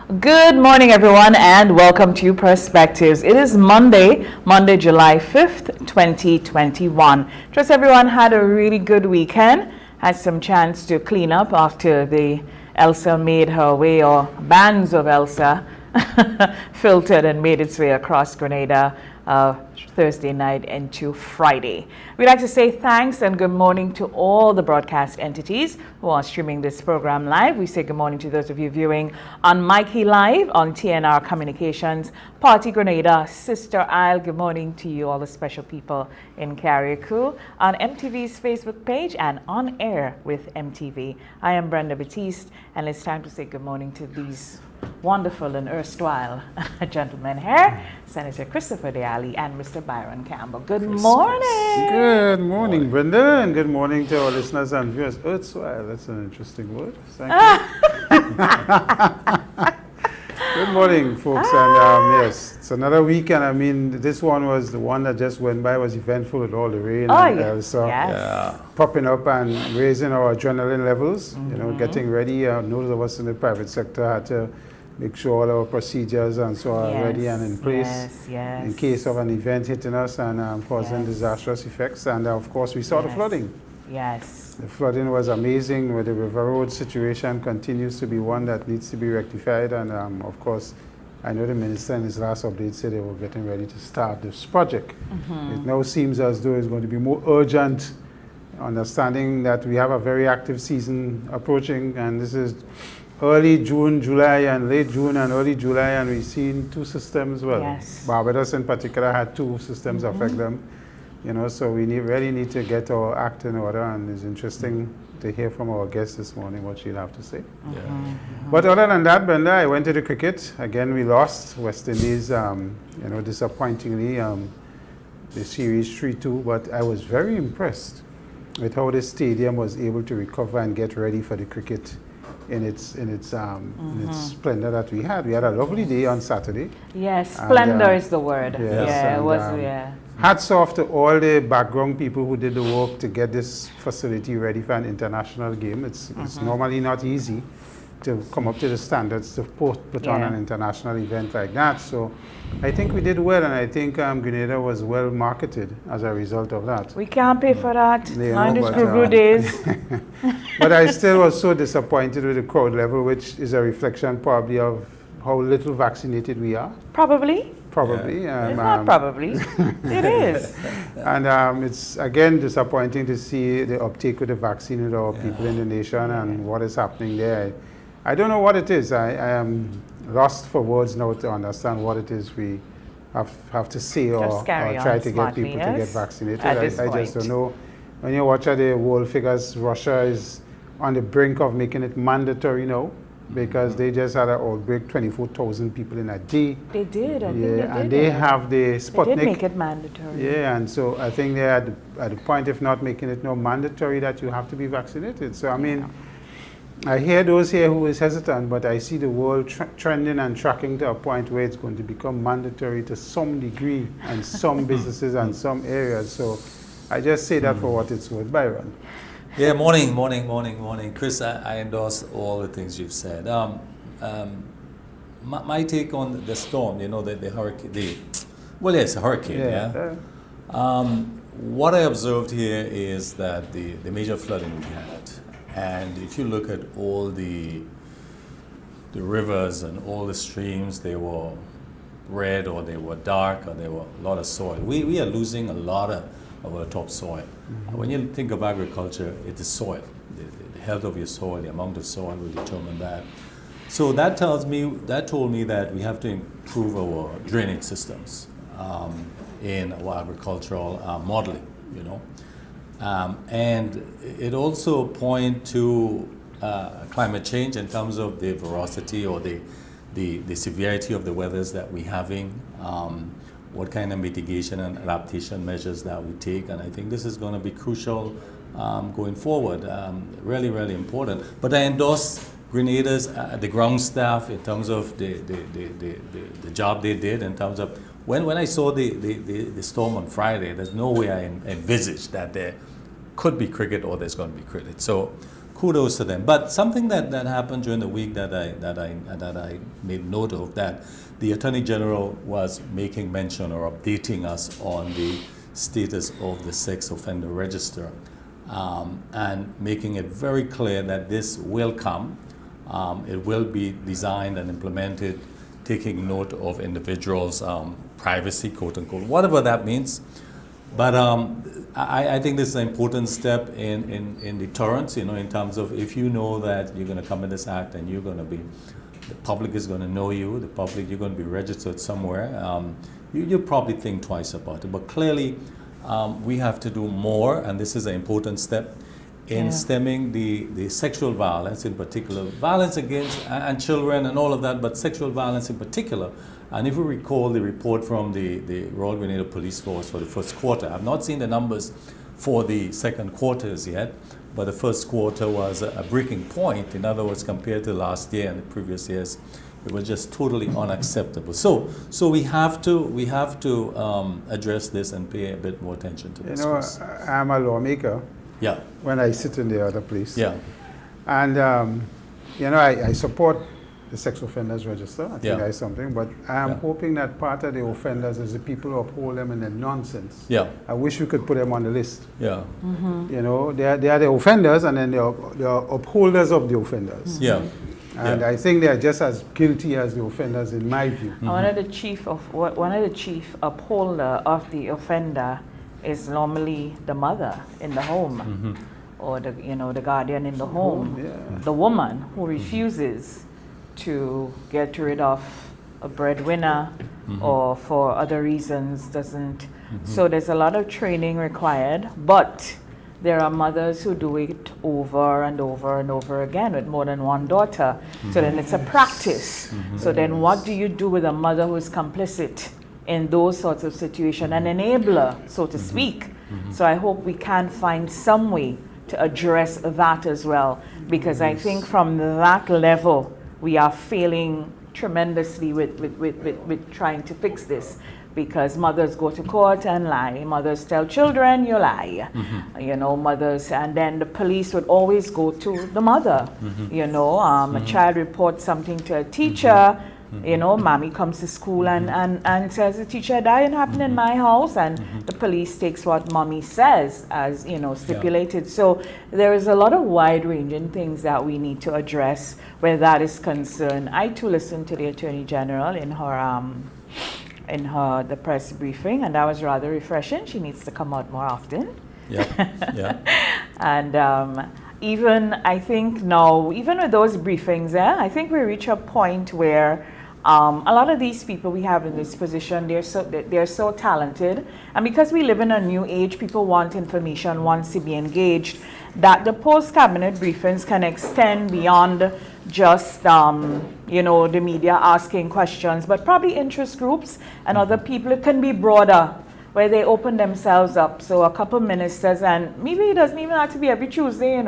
Good morning, everyone, and welcome to Perspectives. It is Monday, July 5th, 2021. Trust everyone had a really good weekend, had some chance to clean up after the Elsa made her way, or bands of Elsa filtered and made its way across Grenada Thursday night into Friday. We'd like to say thanks and good morning to all the broadcast entities who are streaming this program live. We say good morning to those of you viewing on Mikey Live, on TNR Communications, Partygrenada, Sister Isle. Good morning to you, all the special people in Carriacou, on MTV's Facebook page and on air with MTV. I am Brenda Batiste, and it's time to say good morning to these wonderful and erstwhile gentlemen here, Senator Christopher Deali and Mr. Byron Campbell. Good morning. Good morning, Brenda, and good morning to our listeners and viewers. Erstwhile, that's an interesting word. Thank you. Good morning, folks, and yes, it's another weekend. I mean, this one was the one that just went by, was eventful with all the rain and Elsa popping up and raising our adrenaline levels, you know, getting ready. Those of us in the private sector had to make sure all our procedures and so are ready and in place in case of an event hitting us and causing disastrous effects. And of course, we saw the flooding. The flooding was amazing. With the River Road situation continues to be one that needs to be rectified. And of course, I know the minister in his last update said they were getting ready to start this project. It now seems as though it's going to be more urgent, understanding that we have a very active season approaching, and this is early June, July, and late June and early July, and we've seen two systems. Barbados in particular had two systems affect them. You know, so we really need to get our act in order, and it's interesting to hear from our guest this morning what she'll have to say. But other than that, Brenda, I went to the cricket. Again, we lost West Indies, you know, disappointingly, the series 3-2, but I was very impressed with how the stadium was able to recover and get ready for the cricket in its splendor that we had. We had a lovely day on Saturday. Yes, splendor is the word. It was, Hats off to all the background people who did the work to get this facility ready for an international game. It's normally not easy to come up to the standards to put on an international event like that. So I think we did well, and I think Grenada was well marketed as a result of that. We can't pay for that. Mind is Guru days. But I still was so disappointed with the crowd level, which is a reflection probably of how little vaccinated we are. Probably. It's not probably. It is. And it's, again, disappointing to see the uptake of the vaccine with our people in the nation and what is happening there. I don't know what it is. I am lost for words now to understand what it is we have to say or try to get people to get vaccinated. I just don't know. When you watch the world figures, Russia is on the brink of making it mandatory now, because they just had an outbreak, 24,000 people in a day. They did, I think they did. And they have the Sputnik. They did make it mandatory. And so I think they're at the point, if not making it no mandatory, that you have to be vaccinated. So, I mean, I hear those here who is hesitant, but I see the world trending and tracking to a point where it's going to become mandatory to some degree and some businesses and some areas. So I just say that for what it's worth. Byron. Yeah, morning. Chris, I endorse all the things you've said. My take on the storm, you know, the hurricane, it's a hurricane, what I observed here is that the major flooding we had, and if you look at all the rivers and all the streams, they were red or they were dark or there were a lot of soil. We are losing a lot of our topsoil. When you think of agriculture, it is soil. The health of your soil, the amount of soil will determine that. So that told me that we have to improve our drainage systems in our agricultural modeling, you know. And it also points to climate change in terms of the veracity or the severity of the weathers that we're having, what kind of mitigation and adaptation measures that we take. And I think this is going to be crucial going forward, really, really important. But I endorse Grenada's, the ground staff in terms of the job they did in terms of, when I saw the storm on Friday, there's no way I envisaged that there could be cricket or there's going to be cricket. So kudos to them. But something that happened during the week that I made note of, that the Attorney General was making mention or updating us on the status of the sex offender register, and making it very clear that this will come. It will be designed and implemented, taking note of individuals' privacy, quote unquote, whatever that means. But I think this is an important step in deterrence, in terms of, if you know that you're going to commit this act and you're going to be, the public is going to know you, you're going to be registered somewhere, you probably think twice about it. But clearly, we have to do more, and this is an important step in stemming the sexual violence, in particular, violence against and children and all of that, but sexual violence in particular. And if we recall the report from the Royal Grenada Police Force for the first quarter, I've not seen the numbers for the second quarters yet, but the first quarter was a breaking point. In other words, compared to last year and the previous years, it was just totally unacceptable. So we have to address this and pay a bit more attention to this. I'm a lawmaker. Yeah. When I sit in the other place. Yeah. And I support the sex offenders register. I think that's something, but I'm hoping that part of the offenders is the people who uphold them in the nonsense. Yeah. I wish we could put them on the list. Yeah. Mm-hmm. They are the offenders, and then they are upholders of the offenders. Yeah. And I think they are just as guilty as the offenders, in my view. Mm-hmm. One of the chief upholder of the offender is normally the mother in the home, or the guardian in the home, the woman who refuses to get rid of a breadwinner, or for other reasons doesn't. So there's a lot of training required, but there are mothers who do it over and over and over again with more than one daughter. So then it's a practice. So then what do you do with a mother who is complicit in those sorts of situations, an enabler, so to speak? So I hope we can find some way to address that as well, because I think from that level we are failing tremendously with trying to fix this, because mothers go to court and lie. Mothers tell children, you lie. Mothers, and then the police would always go to the mother. A child reports something to a teacher, mommy comes to school and says, the teacher died and happened in my house, and the police takes what mommy says as, stipulated. So there is a lot of wide-ranging things that we need to address where that is concerned. I too listened to the Attorney General in the press briefing, and that was rather refreshing. She needs to come out more often. And even I think now, even with those briefings, I think we reach a point where a lot of these people we have in this position, they're so talented, and because we live in a new age, people want information, want to be engaged, that the post-cabinet briefings can extend beyond just the media asking questions, but probably interest groups and other people. It can be broader, where they open themselves up. So a couple ministers, and maybe it doesn't even have to be every Tuesday,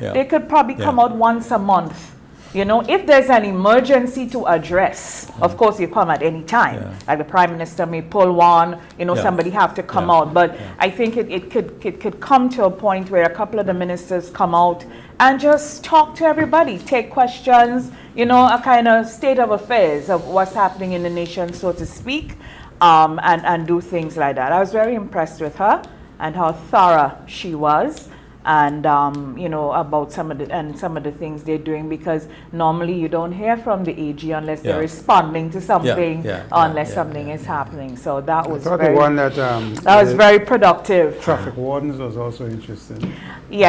they could probably come out once a month. If there's an emergency to address, of course you come at any time. Like the Prime Minister may pull one, somebody have to come out. But I think it could come to a point where a couple of the ministers come out and just talk to everybody, take questions, a kind of state of affairs of what's happening in the nation, so to speak, and do things like that. I was very impressed with her and how thorough she was. And about some of the things they're doing, because normally you don't hear from the AG unless they're responding to something, unless something is happening. So that was very productive. Traffic wardens was also interesting. The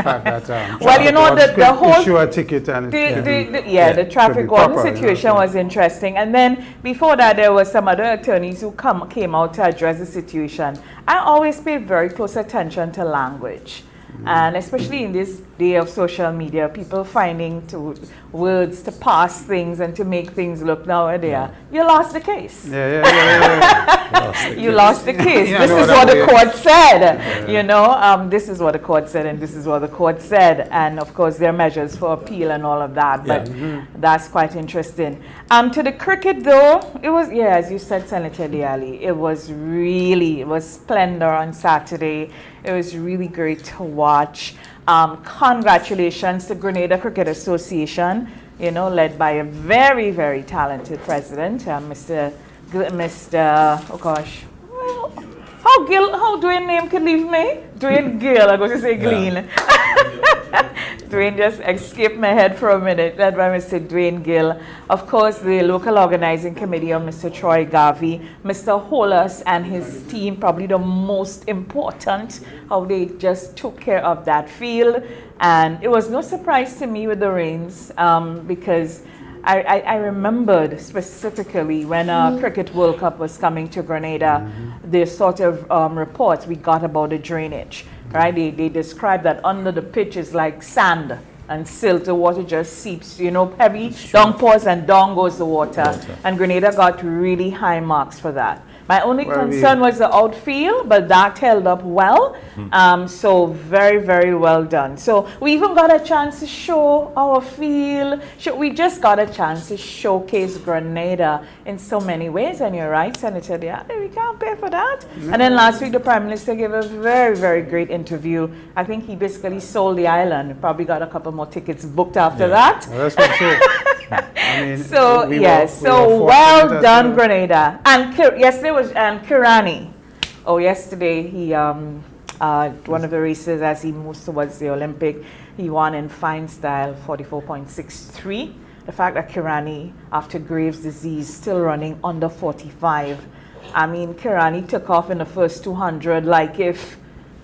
fact that well, the whole issue a ticket and the traffic warden situation was interesting. And then before that, there was some other attorneys who came out to address the situation. I always pay very close attention to language. And especially in this day of social media, people finding words to pass things and to make things look nowadays. You lost the case. You lost the case. This is what the court said. This is what the court said, and this is what the court said. And of course, there are measures for appeal and all of that. But that's quite interesting. To the cricket, though, it was, as you said, Senator Diali, it was splendor on Saturday. It was really great to watch. Congratulations to Grenada Cricket Association, you know, led by a very, very talented president, Mr. Oh gosh, well, how Dwayne name could leave me? Dwayne Gill, I'm going to say Glean. Yeah. Dwayne just escaped my head for a minute, led by Mr. Dwayne Gill. Of course, the local organizing committee of Mr. Troy Garvey, Mr. Hollis and his team, probably the most important, how they just took care of that field. And it was no surprise to me with the rains, because I remembered specifically when Cricket World Cup was coming to Grenada, the sort of reports we got about the drainage, right? They described that under the pitch is like sand and silt, the water just seeps, you know, heavy downpours and down goes the water. And Grenada got really high marks for that. My only concern was the outfield, but that held up well. So very, very well done. So we even got a chance to show our field. We just got a chance to showcase Grenada in so many ways. And you're right, Senator, yeah, we can't pay for that. And then last week, the Prime Minister gave a very, very great interview. I think he basically sold the island. Probably got a couple more tickets booked after that. Well, that's what I mean, so yes, so well done, Grenada. And yesterday was Kirani. Oh, yesterday he one of the races as he moves towards the Olympic, he won in fine style 44.63. The fact that Kirani, after Graves' disease, still running under 45. I mean, Kirani took off in the first 200 like if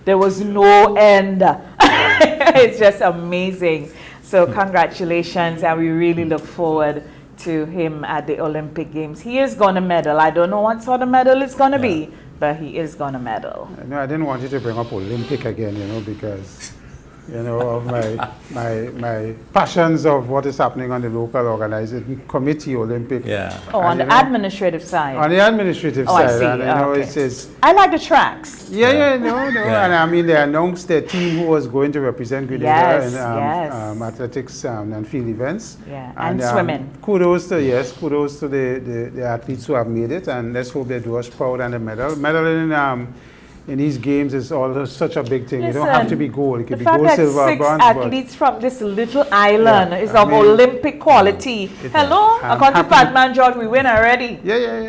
there was no end. It's just amazing. So congratulations, and we really look forward to him at the Olympic Games. He is going to medal. I don't know what sort of medal it's going to be, but he is going to medal. No, I didn't want you to bring up Olympic again, you know, because, you know, of my passions of what is happening on the local organizing committee, Olympic. Yeah. Oh, on the administrative side. On the administrative side. I see. And, you know, it's I like the tracks. No. And I mean, they announced their team who was going to represent Grenada in athletics and field events. Yeah, and swimming. Kudos to the athletes who have made it, and let's hope they do us proud and a medal. Medaling in these games is all such a big thing. Listen, you don't have to be gold. It could be gold, silver, bronze. The fact that 6 athletes from this little island is of Olympic quality. Hello? According to Fat Man George, we win already. Yeah.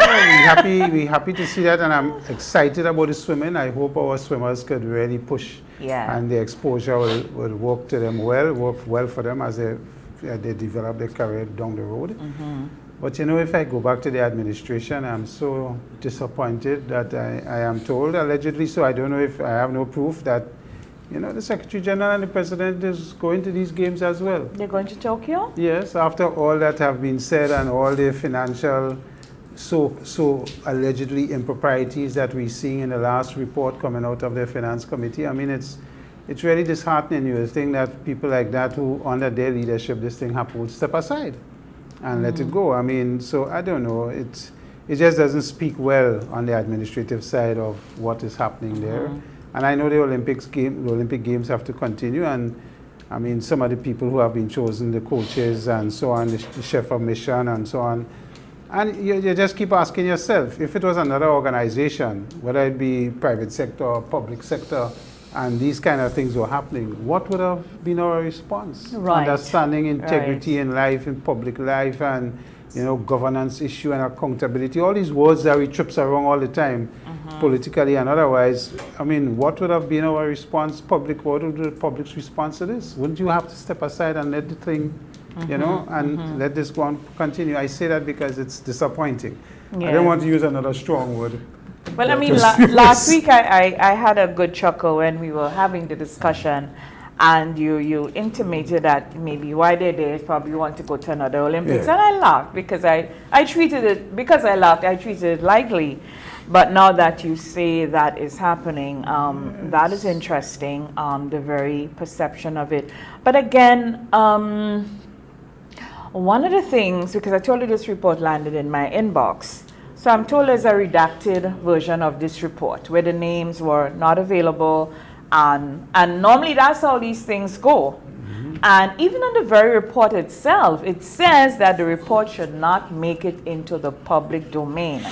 We're happy to see that, and I'm excited about the swimming. I hope our swimmers could really push, and the exposure will work to them work well for them as they develop their career down the road. But you know, if I go back to the administration, I'm so disappointed that I am told, allegedly, so I don't know if I have no proof, that, you know, the Secretary General and the President is going to these games as well. They're going to Tokyo? Yes, after all that have been said and all the financial, so allegedly improprieties that we're seeing in the last report coming out of the Finance Committee. I mean, it's really disheartening. You would think that people like that who, under their leadership, this thing happened, would step aside and let it go. I mean, so I don't know. It just doesn't speak well on the administrative side of what is happening there. And I know the Olympic Games have to continue. And I mean, some of the people who have been chosen, the coaches and so on, the chef of mission and so on. And you just keep asking yourself, if it was another organization, whether it be private sector or public sector, and these kind of things were happening, what would have been our response? Understanding integrity in life, in public life, and, you know, governance issue and accountability, all these words that we trips around all the time, politically and otherwise. I mean, what would have been our response, what would be the public's response to this? Wouldn't you have to step aside and let the thing, you know, and let this go on continue? I say that because it's disappointing. I don't want to use another strong word. Well, I mean, last week I had a good chuckle when we were having the discussion, and you intimated that maybe why they're there is probably want to go to another Olympics. And I laughed because I treated it lightly. But now that you say that is happening, that is interesting, the very perception of it. But again, one of the things, because I told you this report landed in my inbox, so I'm told there's a redacted version of this report where the names were not available, and normally that's how these things go. And even on the very report itself, it says that the report should not make it into the public domain.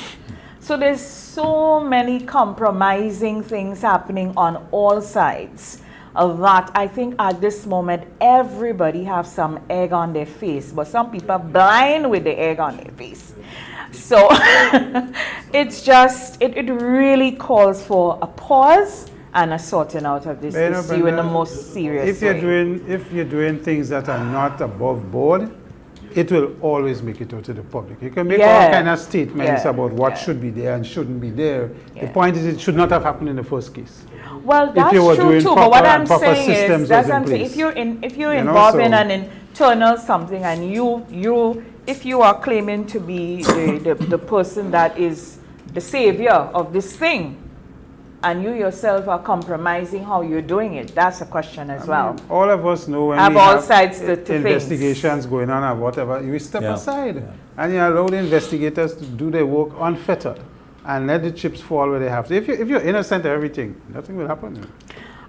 So there's so many compromising things happening on all sides. a lot. I think at this moment, everybody have some egg on their face, but some people are blind with the egg on their face. So it's just, it really calls for a pause and a sorting out of this issue in the most serious way. If you're doing things that are not above board, it will always make it out to the public. You can make all kind of statements about what should be there and shouldn't be there. The point is, it should not have happened in the first case. Well, that's true too. But what I'm saying is, if you're involved in an internal something, and if you are claiming to be the person that is the savior of this thing, and you yourself are compromising how you're doing it, that's a question as well. All of us know when we all sides to investigations going on or whatever, you step aside and you allow the investigators to do their work unfettered and let the chips fall where they have to. If you're innocent of everything, nothing will happen.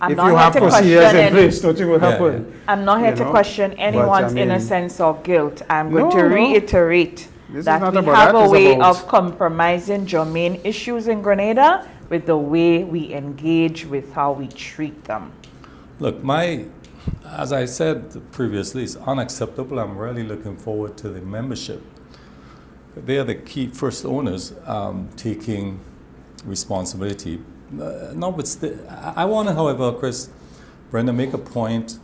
If you have procedures in place, nothing will happen. I'm not here to question anyone's innocence or guilt. I'm going to reiterate that we have a way of compromising germane issues in Grenada with the way we engage with how we treat them. Look, as I said previously, it's unacceptable. I'm really looking forward to the membership. They are the key first owners taking responsibility. I want to, however, Brenda, make a point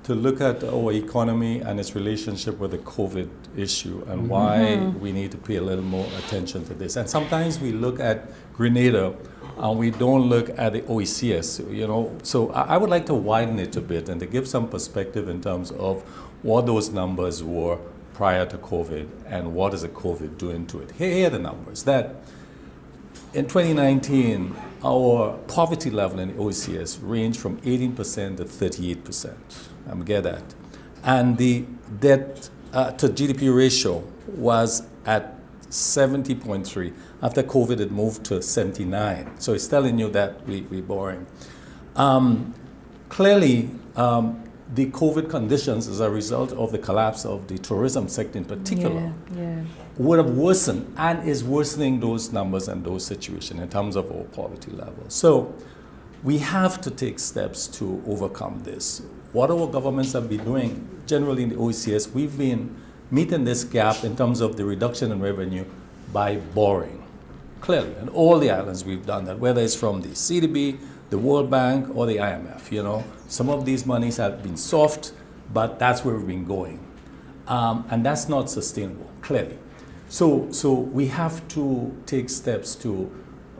to look at our economy and its relationship with the COVID issue and why we need to pay a little more attention to this. And sometimes we look at Grenada and we don't look at the OECS, So I would like to widen it a bit and to give some perspective in terms of what those numbers were prior to COVID and what is the COVID doing to it. Here are the numbers. That in 2019, our poverty level in the OECS ranged from 18% to 38%. Get that. And the debt to GDP ratio was at 70.3. After COVID, it moved to 79. So it's telling you that we're borrowing. Clearly, the COVID conditions as a result of the collapse of the tourism sector in particular would have worsened and is worsening those numbers and those situations in terms of our poverty level. So we have to take steps to overcome this. What our governments have been doing, generally in the OECS, we've been meeting this gap in terms of the reduction in revenue by borrowing. Clearly, in all the islands we've done that, whether it's from the CDB, the World Bank, or the IMF, Some of these monies have been soft, but that's where we've been going. And that's not sustainable, clearly. So we have to take steps to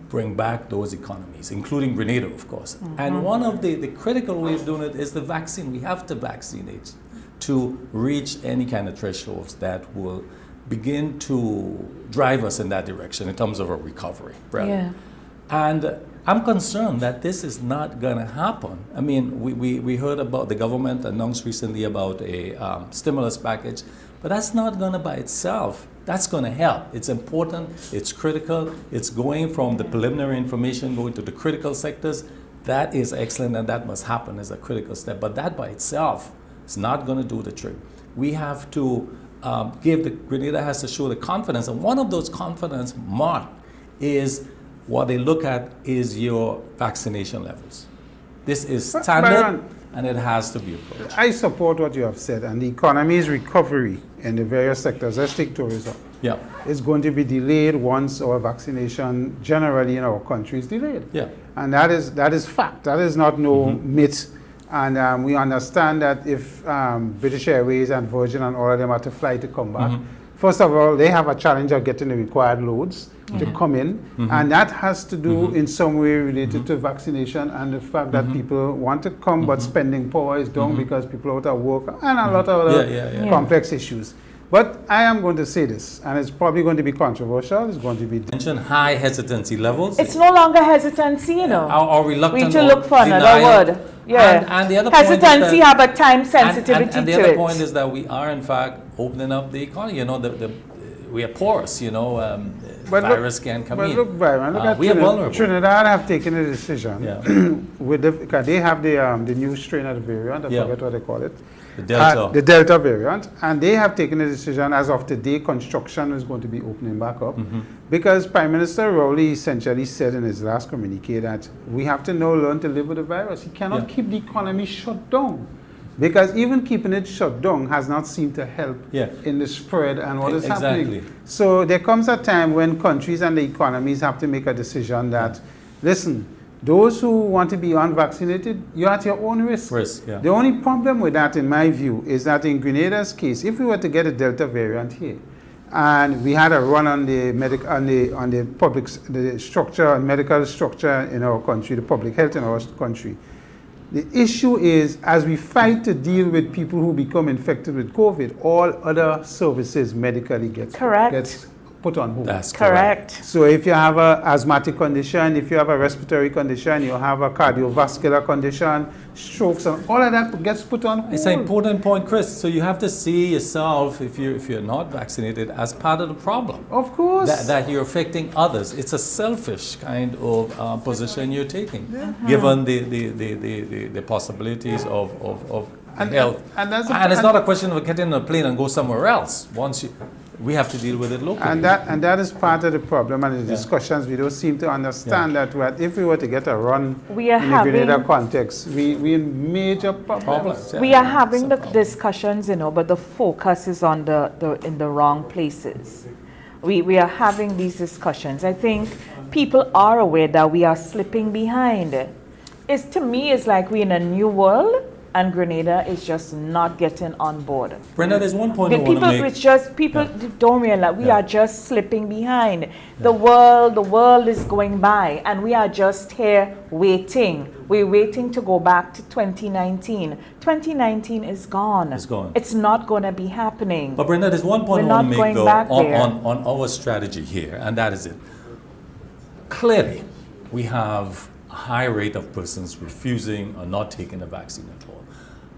bring back those economies, including Grenada, of course. And one of the critical ways of doing it is the vaccine. We have to vaccinate to reach any kind of thresholds that will begin to drive us in that direction in terms of a recovery, right? And I'm concerned that this is not going to happen. I mean, we heard about the government announced recently about a stimulus package, but that's not going to by itself. That's going to help. It's important, it's critical, it's going from the preliminary information going to the critical sectors. That is excellent and that must happen as a critical step, but that by itself is not going to do the trick. We have to Grenada has to show the confidence, and one of those confidence mark is what they look at is your vaccination levels. This is standard and it has to be approached. I support what you have said, and the economy's recovery in the various sectors, let's take tourism. It's going to be delayed once our vaccination generally in our country is delayed. And that is fact. That is not myth. And we understand that if British Airways and Virgin and all of them are to fly to come back, first of all, they have a challenge of getting the required loads to come in. And that has to do in some way related to vaccination and the fact that people want to come, but spending power is down because people are out of work and a lot of other complex issues. But I am going to say this, and it's probably going to be controversial. It's going to be... Mention high hesitancy levels. It's no longer hesitancy, Or reluctant. We need to look for another word. And the other hesitancy have a time sensitivity and the other point is that we are, in fact, opening up the economy. we are porous, you know, virus can come in. But look, Byron, look at we are vulnerable. Trinidad have taken a decision. Yeah. Because they have the new strain of the variant, I forget what they call it. The Delta. The Delta variant. And they have taken a decision as of today, construction is going to be opening back up. Because Prime Minister Rowley essentially said in his last communique that we have to now learn to live with the virus. He cannot keep the economy shut down. Because even keeping it shut down has not seemed to help in the spread and what is happening. So there comes a time when countries and the economies have to make a decision that, listen, those who want to be unvaccinated, you're at your own risk. The only problem with that, in my view, is that in Grenada's case, if we were to get a Delta variant here, and we had a run on the the structure, medical structure in our country, the public health in our country, the issue is, as we fight to deal with people who become infected with COVID, all other services medically gets put on hold. That's correct. So if you have an asthmatic condition, if you have a respiratory condition, you have a cardiovascular condition, strokes, and all of that gets put on hold. It's an important point, Chris. So you have to see yourself, if you're not vaccinated, as part of the problem. Of course. That you're affecting others. It's a selfish kind of position you're taking, given the possibilities of health. And it's not a question of getting on a plane and go somewhere else. We have to deal with it locally. And that is part of the problem and the discussions. We don't seem to understand that if we were to get a run in the Grenada context, we in major problems. We are having the discussions, but the focus is on in the wrong places. We are having these discussions. I think people are aware that we are slipping behind. To me, it's like we're in a new world. And Grenada is just not getting on board. Brenda, there's one point I want to make. People don't realize we are just slipping behind. The world is going by, and we are just here waiting. We're waiting to go back to 2019. 2019 is gone. It's gone. It's not going to be happening. But Brenda, there's one point I want to make though on our strategy here, and that is it. Clearly, we have a high rate of persons refusing or not taking the vaccine at all.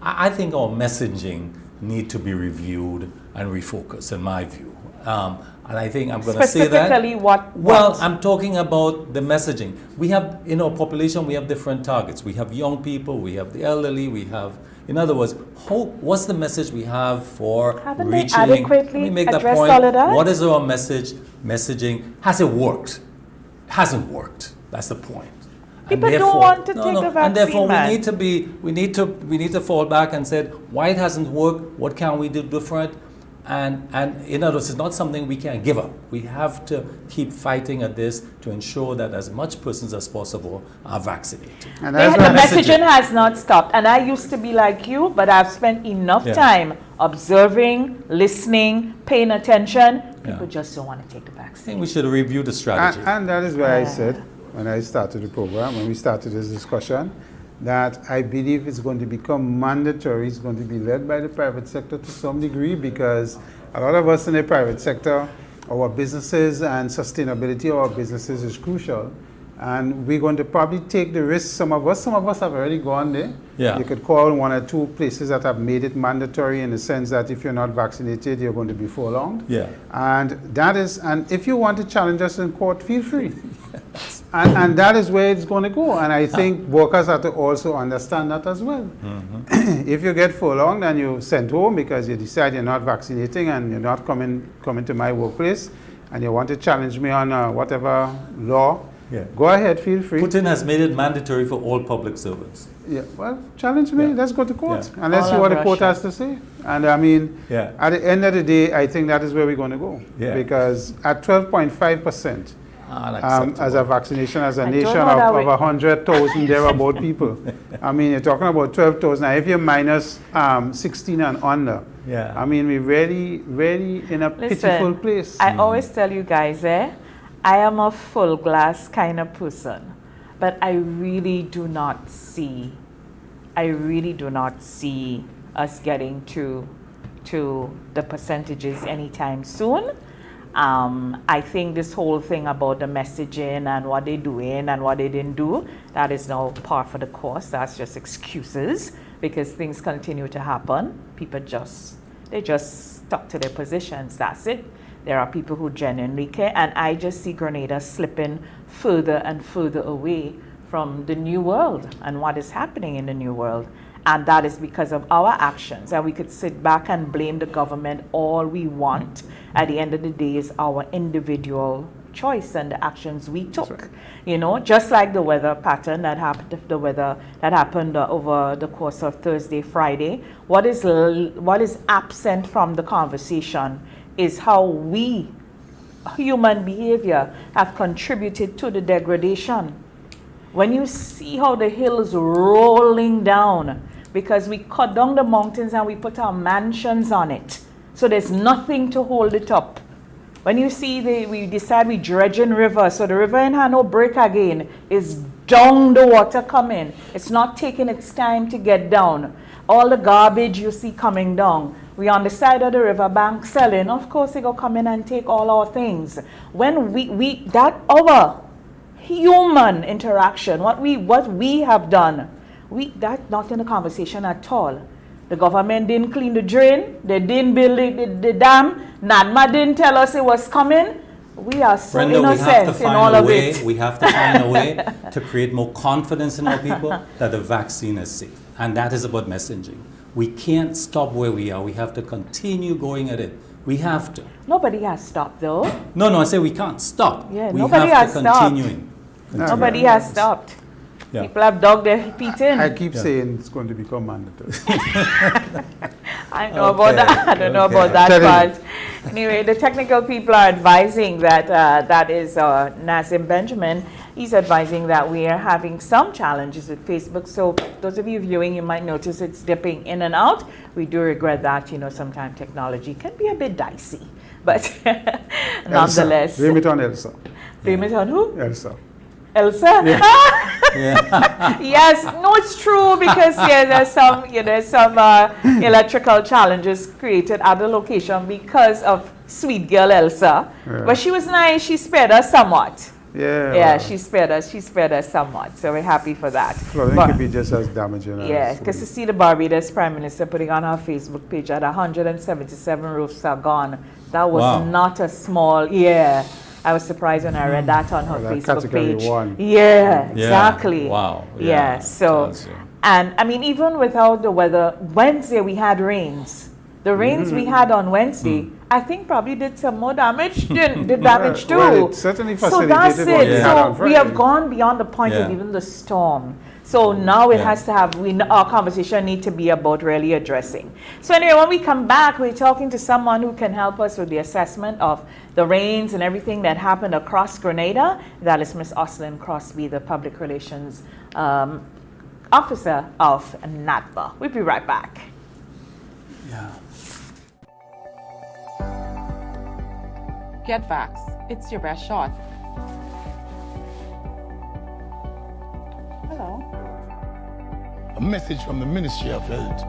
I think our messaging need to be reviewed and refocused, in my view. And I think I'm going to say that. Specifically what? Well, I'm talking about the messaging. We have, in our population, we have different targets. We have young people, we have the elderly, we have, in other words, what's the message we have for Haven't reaching? They adequately let me make that addressed point. All of that? What is our messaging? Has it worked? Hasn't worked. That's the point. People don't want to take the vaccine, and therefore we need to fall back and say why it hasn't worked, what can we do different, and in other words, it's not something we can give up. We have to keep fighting at this to ensure that as much persons as possible are vaccinated. And the messaging has not stopped. And I used to be like you, but I've spent enough time observing, listening, paying attention. People just don't want to take the vaccine. I think we should review the strategy. And that is why I said, when I started the program, when we started this discussion, that I believe it's going to become mandatory, it's going to be led by the private sector to some degree, because a lot of us in the private sector, our businesses and sustainability of our businesses is crucial. And we're going to probably take the risk. Some of us have already gone there. You could call one or two places that have made it mandatory in the sense that if you're not vaccinated, you're going to be furlonged. And if you want to challenge us in court, feel free. And that is where it's going to go. And I think workers have to also understand that as well. If you get furlonged and you're sent home because you decide you're not vaccinating and you're not coming to my workplace and you want to challenge me on whatever law, go ahead, feel free. Putin has made it mandatory for all public servants. Well, challenge me. Let's go to court. And let's see what the court has to say. And I mean, at the end of the day, I think that is where we're going to go. Because at 12.5%, as a vaccination, as a nation of 100,000 thereabout people. I mean, you're talking about 12,000. Now, if you're minus 16 and under, I mean, we're really in a pitiful place. I always tell you guys, I am a full glass kind of person, but I really do not see us getting to the percentages anytime soon. I think this whole thing about the messaging and what they're doing and what they didn't do, that is now par for the course. That's just excuses because things continue to happen. People just stuck to their positions. That's it. There are people who genuinely care, and I just see Grenada slipping further and further away from the new world and what is happening in the new world. And that is because of our actions. And we could sit back and blame the government all we want. At the end of the day, is our individual choice and the actions we took. Right. You know, just like the weather pattern that happened, over the course of Thursday, Friday. What is absent from the conversation is how we, human behavior, have contributed to the degradation. When you see how the hill is rolling down because we cut down the mountains and we put our mansions on it, so there's nothing to hold it up. When you see we decide we dredging river, so the river ain't had no break again, is down the water coming. It's not taking its time to get down. All the garbage you see coming down, we on the side of the river bank selling, of course they go come in and take all our things. When our human interaction, what we have done, that's not in the conversation at all. The government didn't clean the drain. They didn't build the dam. NaDMA didn't tell us it was coming. We are so innocent in all of it. We have to find a way to create more confidence in our people that the vaccine is safe. And that is about messaging. We can't stop where we are. We have to continue going at it. We have to. Nobody has stopped though. No, I say we can't stop. Yeah, we nobody have has to stopped. continuing. Nobody has stopped. Yeah. People have dug their feet in. I keep saying it's going to become mandatory. I know about that. I don't know about that part. Anyway, the technical people are advising that that is Nazim Benjamin. He's advising that we are having some challenges with Facebook. So those of you viewing, you might notice it's dipping in and out. We do regret that. You know, sometimes technology can be a bit dicey. But nonetheless. Blame it on Elsa. Blame it on who? Elsa. Elsa? Yeah. Yes, no, it's true because there's some electrical challenges created at the location because of sweet girl Elsa. Yeah. But she was nice. She spared us somewhat. Yeah. Yeah, she spared us somewhat. So we're happy for that. Flooding could be just as damaging. Yeah, because to see the Barbados Prime Minister putting on her Facebook page that 177 roofs are gone. That was not a small. Yeah. I was surprised when I read that on her Facebook page. Yeah, exactly. Wow. Yeah, so, and I mean, even without the weather, Wednesday we had rains. The rains we had on Wednesday, I think probably did some more damage, did damage too. Well, it certainly facilitated what we had on Friday. We have gone beyond the point of even the storm. So now it has to have, our conversation need to be about really addressing. So anyway, when we come back, we're talking to someone who can help us with the assessment of the rains and everything that happened across Grenada. That is Miss Oslyn Crosby, the Public Relations Officer of NaDMA. We'll be right back. Yeah. Get vax. It's your best shot. Hello. A message from the Ministry of Health.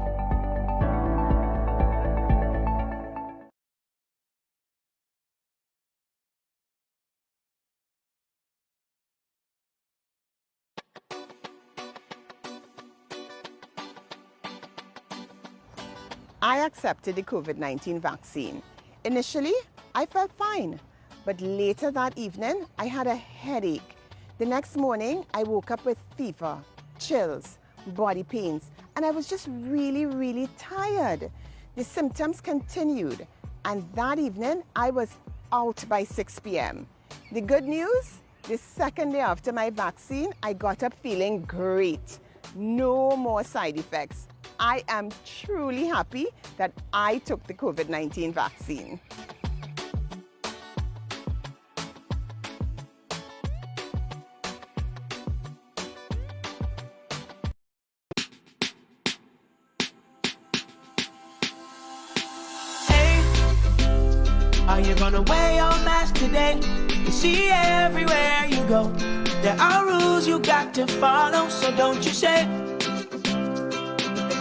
I accepted the COVID-19 vaccine. Initially, I felt fine, but later that evening, I had a headache. The next morning, I woke up with fever, chills, body pains, and I was just really, really tired. The symptoms continued, and that evening, I was out by 6 p.m. The good news, the second day after my vaccine, I got up feeling great. No more side effects. I am truly happy that I took the COVID-19 vaccine. Are you gonna wear your mask today? You see everywhere you go. There are rules you got to follow, so don't you say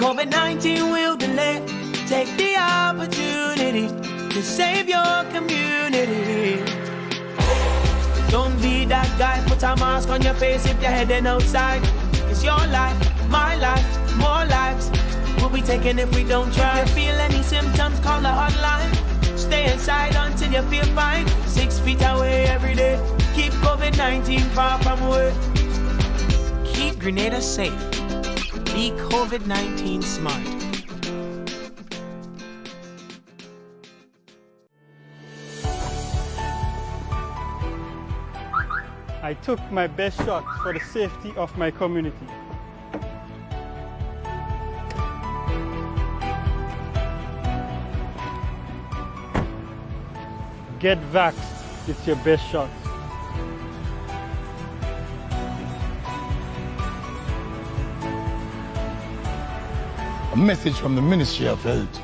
COVID-19 will delay. Take the opportunity to save your community. Don't be that guy, put a mask on your face if you're heading outside. It's your life, my life, more lives will be taken if we don't try. If you feel any symptoms, call the hotline. stay inside until you feel fine. 6 feet away every day. Keep COVID-19 far from away. Keep Grenada safe. Be COVID-19 smart. I took my best shot for the safety of my community. Get vaxxed, it's your best shot. A message from the Ministry of Health.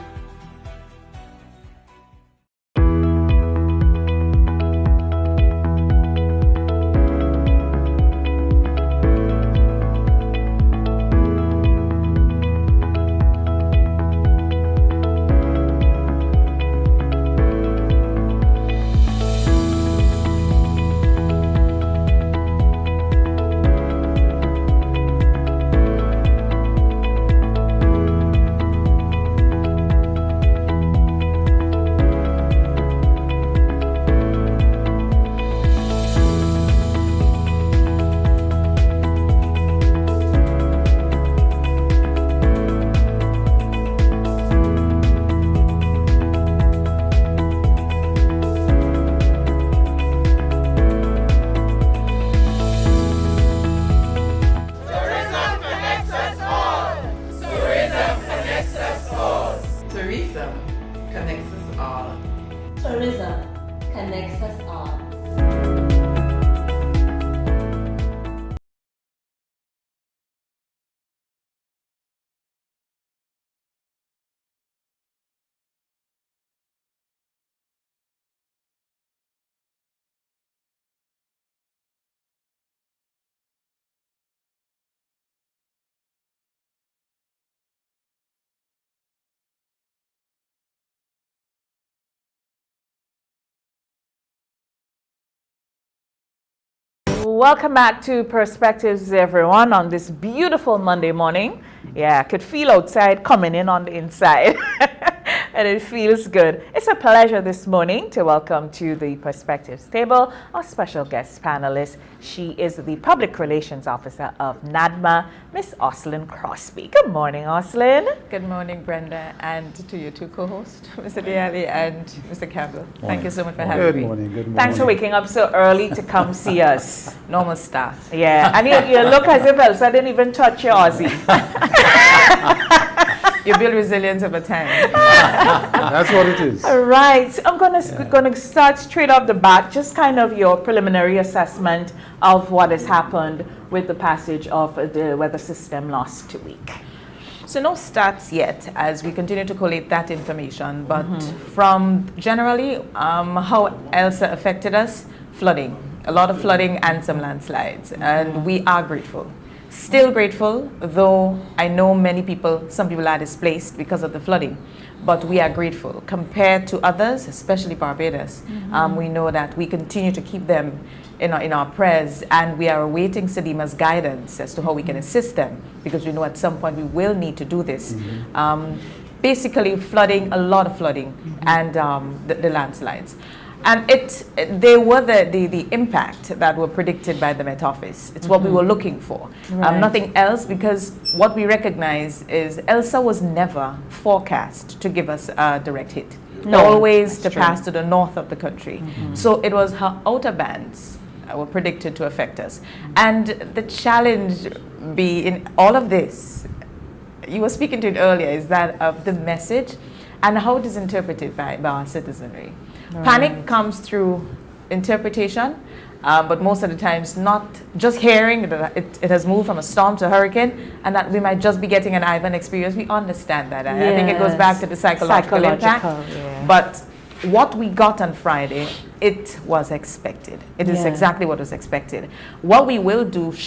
Tourism connects us all. Welcome back to Perspectives, everyone, on this beautiful Monday morning. Yeah, I could feel outside coming in on the inside. And it feels good. It's a pleasure this morning to welcome to the Perspectives table our special guest panelist. She is the Public Relations Officer of NaDMA, Miss Oslyn Crosby. Good morning, Oslyn. Good morning, Brenda, and to your two co-hosts, Mr. Diali and Mr. Campbell. Thank you so much for having me. Good morning, good morning. Thanks for waking up so early to come see us. Normal start. Yeah, and you look as if Elsa didn't even touch your Aussie. You build resilience over time. That's what it is. All right, so I'm gonna start straight off the bat, just kind of your preliminary assessment of what has happened with the passage of the weather system last week. So no stats yet as we continue to collate that information, but from generally how Elsa affected us, flooding, a lot of flooding and some landslides, and we are grateful. Still grateful, though I know some people are displaced because of the flooding, but we are grateful. Compared to others, especially Barbados, we know that we continue to keep them in our prayers, and we are awaiting NaDMA's guidance as to how we can assist them, because we know at some point we will need to do this. Basically flooding, a lot of flooding, and the landslides. And they were the impact that were predicted by the Met Office. It's what we were looking for. Right. Nothing else, because what we recognize is Elsa was never forecast to give us a direct hit. No, always to true. pass to the north of the country. So it was her outer bands were predicted to affect us. And the challenge in all of this, you were speaking to it earlier, is that of the message and how it is interpreted by our citizenry. Right. Panic comes through interpretation, but most of the times not just hearing that it has moved from a storm to a hurricane, and that we might just be getting an Ivan experience. We understand that. I think it goes back to the psychological impact. Yeah. But what we got on Friday, it was expected. It is exactly what was expected. What we will do is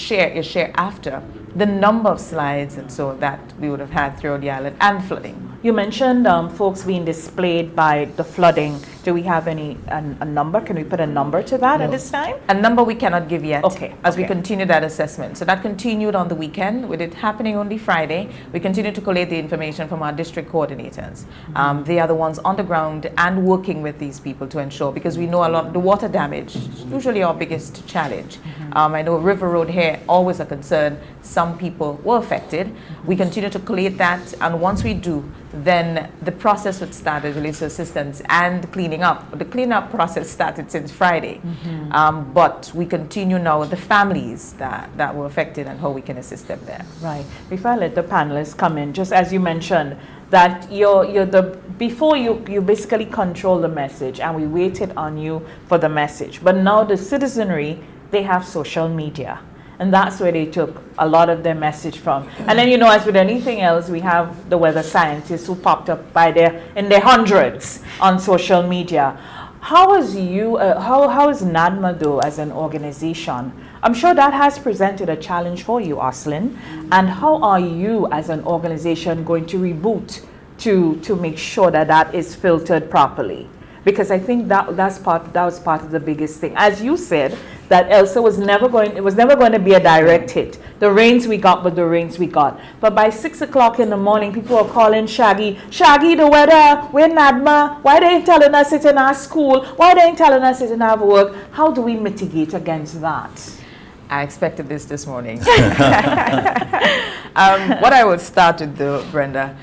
share after the number of slides and so that we would have had throughout the island and flooding. You mentioned folks being displaced by the flooding. Do we have a number? Can we put a number to that at this time? A number we cannot give yet. Okay. As we continue that assessment. So that continued on the weekend, with it happening only Friday. We continue to collate the information from our district coordinators. They are the ones on the ground and working with these people to ensure, because we know a lot, the water damage is usually our biggest challenge. I know River Road here, always a concern. Some people were affected. We continue to collate that, and once we do, then the process would start as relates to assistance and cleaning up. The cleanup process started since Friday, but we continue now with the families that were affected and how we can assist them there. Right. Before I let the panelists come in, just as you mentioned, that before you basically control the message, and we waited on you for the message. But now the citizenry, they have social media. And that's where they took a lot of their message from. And then, as with anything else, we have the weather scientists who popped up in their hundreds on social media. How is NaDMA, though, as an organization? I'm sure that has presented a challenge for you, Oslyn. And how are you, as an organization, going to reboot to make sure that is filtered properly? Because I think that was part of the biggest thing. As you said, that Elsa was never going to be a direct hit. The rains we got were the rains we got. But by 6 o'clock in the morning, people were calling Shaggy, the weather, we're NaDMA, why they ain't telling us it's in our school, why they ain't telling us it's in our work? How do we mitigate against that? I expected this morning. What I would start with, though, Brenda,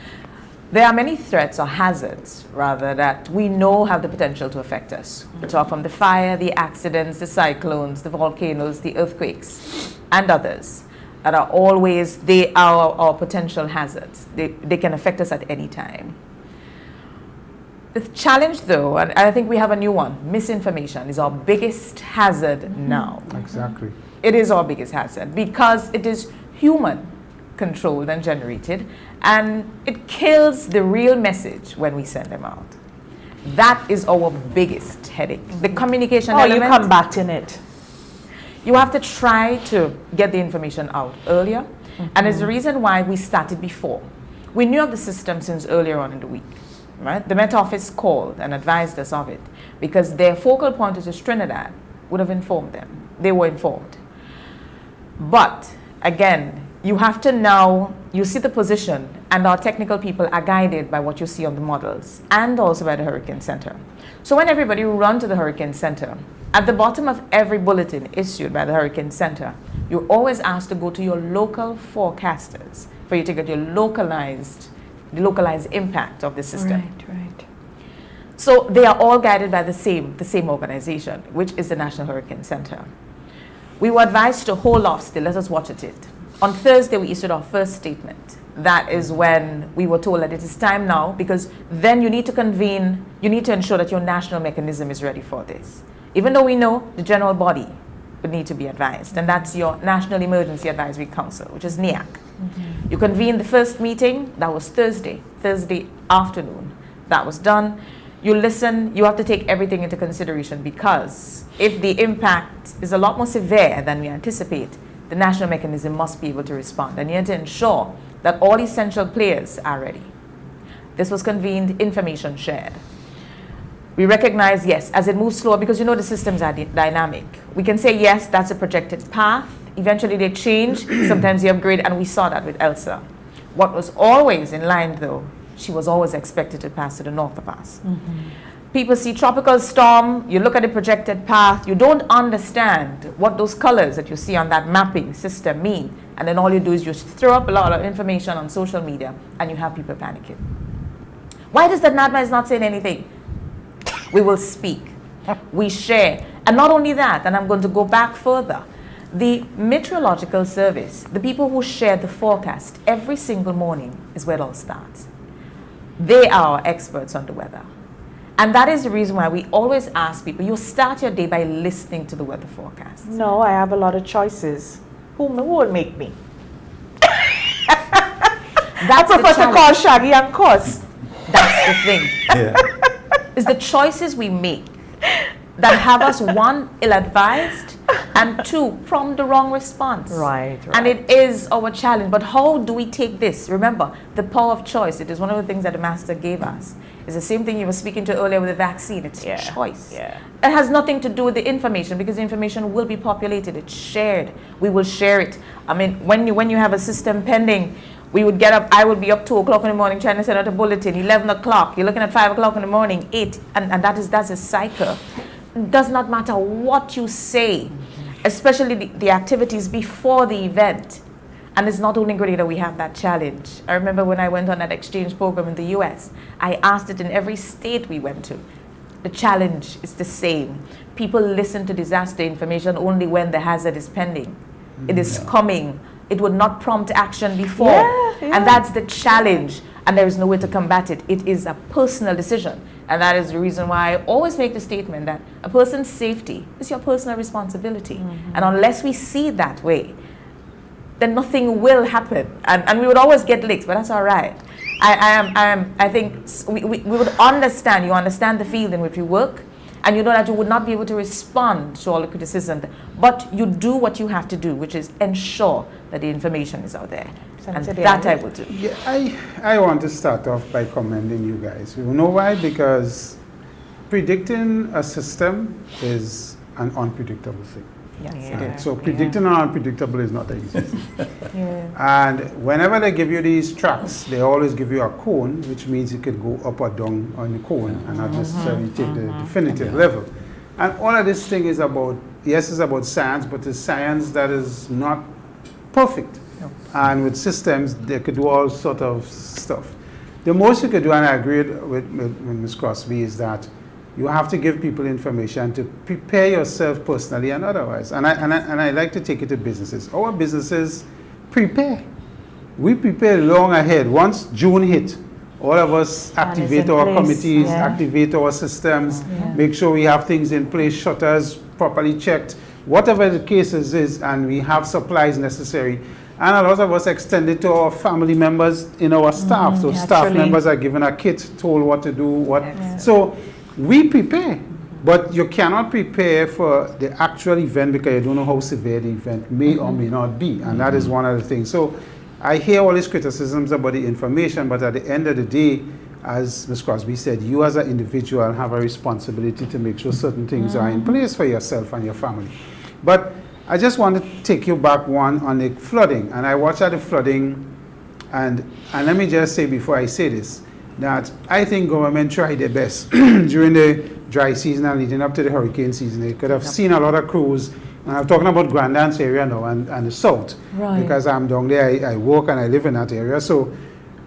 there are many threats, or hazards rather, that we know have the potential to affect us. We talk from the fire, the accidents, the cyclones, the volcanoes, the earthquakes, and others that are always, they are our potential hazards. They can affect us at any time. The challenge, though, and I think we have a new one, misinformation is our biggest hazard now. Exactly. It is our biggest hazard because it is human controlled and generated, and it kills the real message when we send them out. That is our biggest headache. The communication element. You combating it. You have to try to get the information out earlier, and it's the reason why we started before. We knew of the system since earlier on in the week, right? The Met Office called and advised us of it because their focal point is Trinidad would have informed them. They were informed. But again, you have to now, you see the position, and our technical people are guided by what you see on the models and also by the Hurricane Center. So when everybody run to the Hurricane Center, at the bottom of every bulletin issued by the Hurricane Center, you're always asked to go to your local forecasters for you to get your localized impact of the system. Right. So they are all guided by the same organization, which is the National Hurricane Center. We were advised to hold off still, let us watch it. On Thursday, we issued our first statement. That is when we were told that it is time now, because then you need to convene, you need to ensure that your national mechanism is ready for this. Even though we know the general body would need to be advised, and that's your National Emergency Advisory Council, which is NEAC. You convened the first meeting, that was Thursday afternoon. That was done. You listen, you have to take everything into consideration, because if the impact is a lot more severe than we anticipate, the national mechanism must be able to respond, and you have to ensure that all essential players are ready. This was convened, information shared. We recognize, yes, as it moves slower, because the systems are dynamic. We can say, yes, that's a projected path. Eventually they change, sometimes they upgrade, and we saw that with Elsa. What was always in line, though, she was always expected to pass to the north of us. People see tropical storm, you look at the projected path, you don't understand what those colors that you see on that mapping system mean, and then all you do is just throw up a lot of information on social media, and you have people panicking. Why does that NaDMA is not saying anything? We will speak, we share, and not only that, and I'm going to go back further, the meteorological service, the people who share the forecast every single morning is where it all starts. They are our experts on the weather. And that is the reason why we always ask people, you start your day by listening to the weather forecast. No, I have a lot of choices. Who would make me? That's I prefer to call Shaggy and Cuss. That's the thing. It's the choices we make that have us, one, ill-advised, and 2, prompt the wrong response. Right. And it is our challenge. But how do we take this? Remember, the power of choice. It is one of the things that the Master gave us. It's the same thing you were speaking to earlier with the vaccine. It's choice. Yeah. It has nothing to do with the information, because the information will be populated. It's shared. We will share it. I mean, when you have a system pending, we would get up, I would be up 2 o'clock in the morning trying to send out a bulletin, 11 o'clock, you're looking at 5 o'clock in the morning, 8, and that's a cycle. It does not matter what you say, especially the activities before the event. And it's not only in Grenada we have that challenge. I remember when I went on that exchange program in the US, I asked it in every state we went to. The challenge is the same. People listen to disaster information only when the hazard is pending. It is coming. It would not prompt action before. And that's the challenge. And there is no way to combat it. It is a personal decision. And that is the reason why I always make the statement that a person's safety is your personal responsibility. And unless we see it that way, then nothing will happen. And we would always get licks, but that's all right. I think we would understand, you understand the field in which you work, and you know that you would not be able to respond to all the criticism, but you do what you have to do, which is ensure that the information is out there. And that I will do. Yeah, I want to start off by commending you guys. You know why? Because predicting a system is an unpredictable thing. Yes. So predicting an unpredictable is not easy. And whenever they give you these tracks, they always give you a cone, which means you could go up or down on the cone and not necessarily take the definitive level. And all of this thing is about, yes, it's about science, but it's science that is not perfect. And with systems, they could do all sort of stuff. The most you could do, and I agree with Ms. Crosby, is that you have to give people information to prepare yourself personally and otherwise. And I like to take it to businesses. Our businesses prepare. We prepare long ahead. Once June hit, all of us activate our committees, activate our systems, make sure we have things in place, shutters properly checked, whatever the case is, and we have supplies necessary. And a lot of us extend it to our family members in our staff. So staff members are given a kit, told what to do, So we prepare, but you cannot prepare for the actual event because you don't know how severe the event may or may not be. And that is one of the things. So I hear all these criticisms about the information, but at the end of the day, as Ms. Crosby said, you as an individual have a responsibility to make sure certain things are in place for yourself and your family. But I just want to take you back one on the flooding. And I watched at the flooding, and let me just say before I say this, that I think government tried their best during the dry season and leading up to the hurricane season. They could have seen a lot of crews, and I'm talking about Grandance area now and the south, because I'm down there, I work and I live in that area. So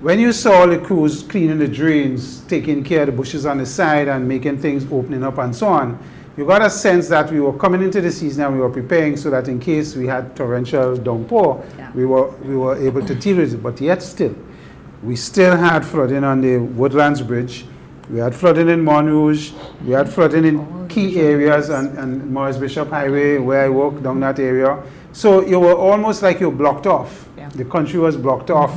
when you saw the crews cleaning the drains, taking care of the bushes on the side and making things opening up and so on, you got a sense that we were coming into the season and we were preparing so that in case we had torrential downpour, we were able to deal with it. But yet still, we still had flooding on the Woodlands Bridge. We had flooding in Montrouge. We had flooding in key areas and Morris Bishop Highway where I work down that area. So you were almost like you're blocked off. The country was blocked off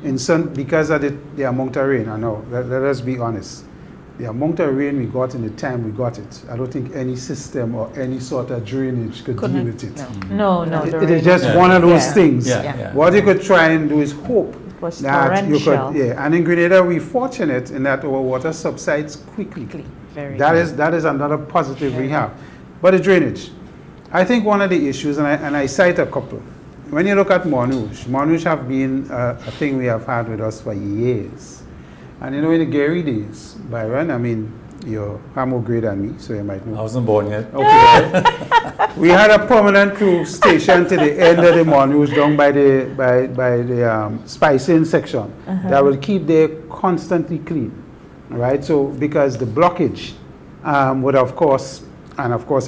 in some, because of the amount of rain. I know, let us be honest. The amount of rain we got in the time we got it, I don't think any system or any sort of drainage could deal with it. No. It is just one of those things. What you could try and do is hope that you could, and in Grenada we're fortunate in that our water subsides quickly. That is another positive we have. But the drainage, I think one of the issues, and I cite a couple. When you look at Montrouge have been a thing we have had with us for years. And you know, in the Gary days, Byron, I mean, you're more great than me, so you might know. I wasn't born yet. Okay. We had a permanent crew stationed to the end of the Montrouge down by the spicing section that will keep there constantly clean, right? So because the blockage would of course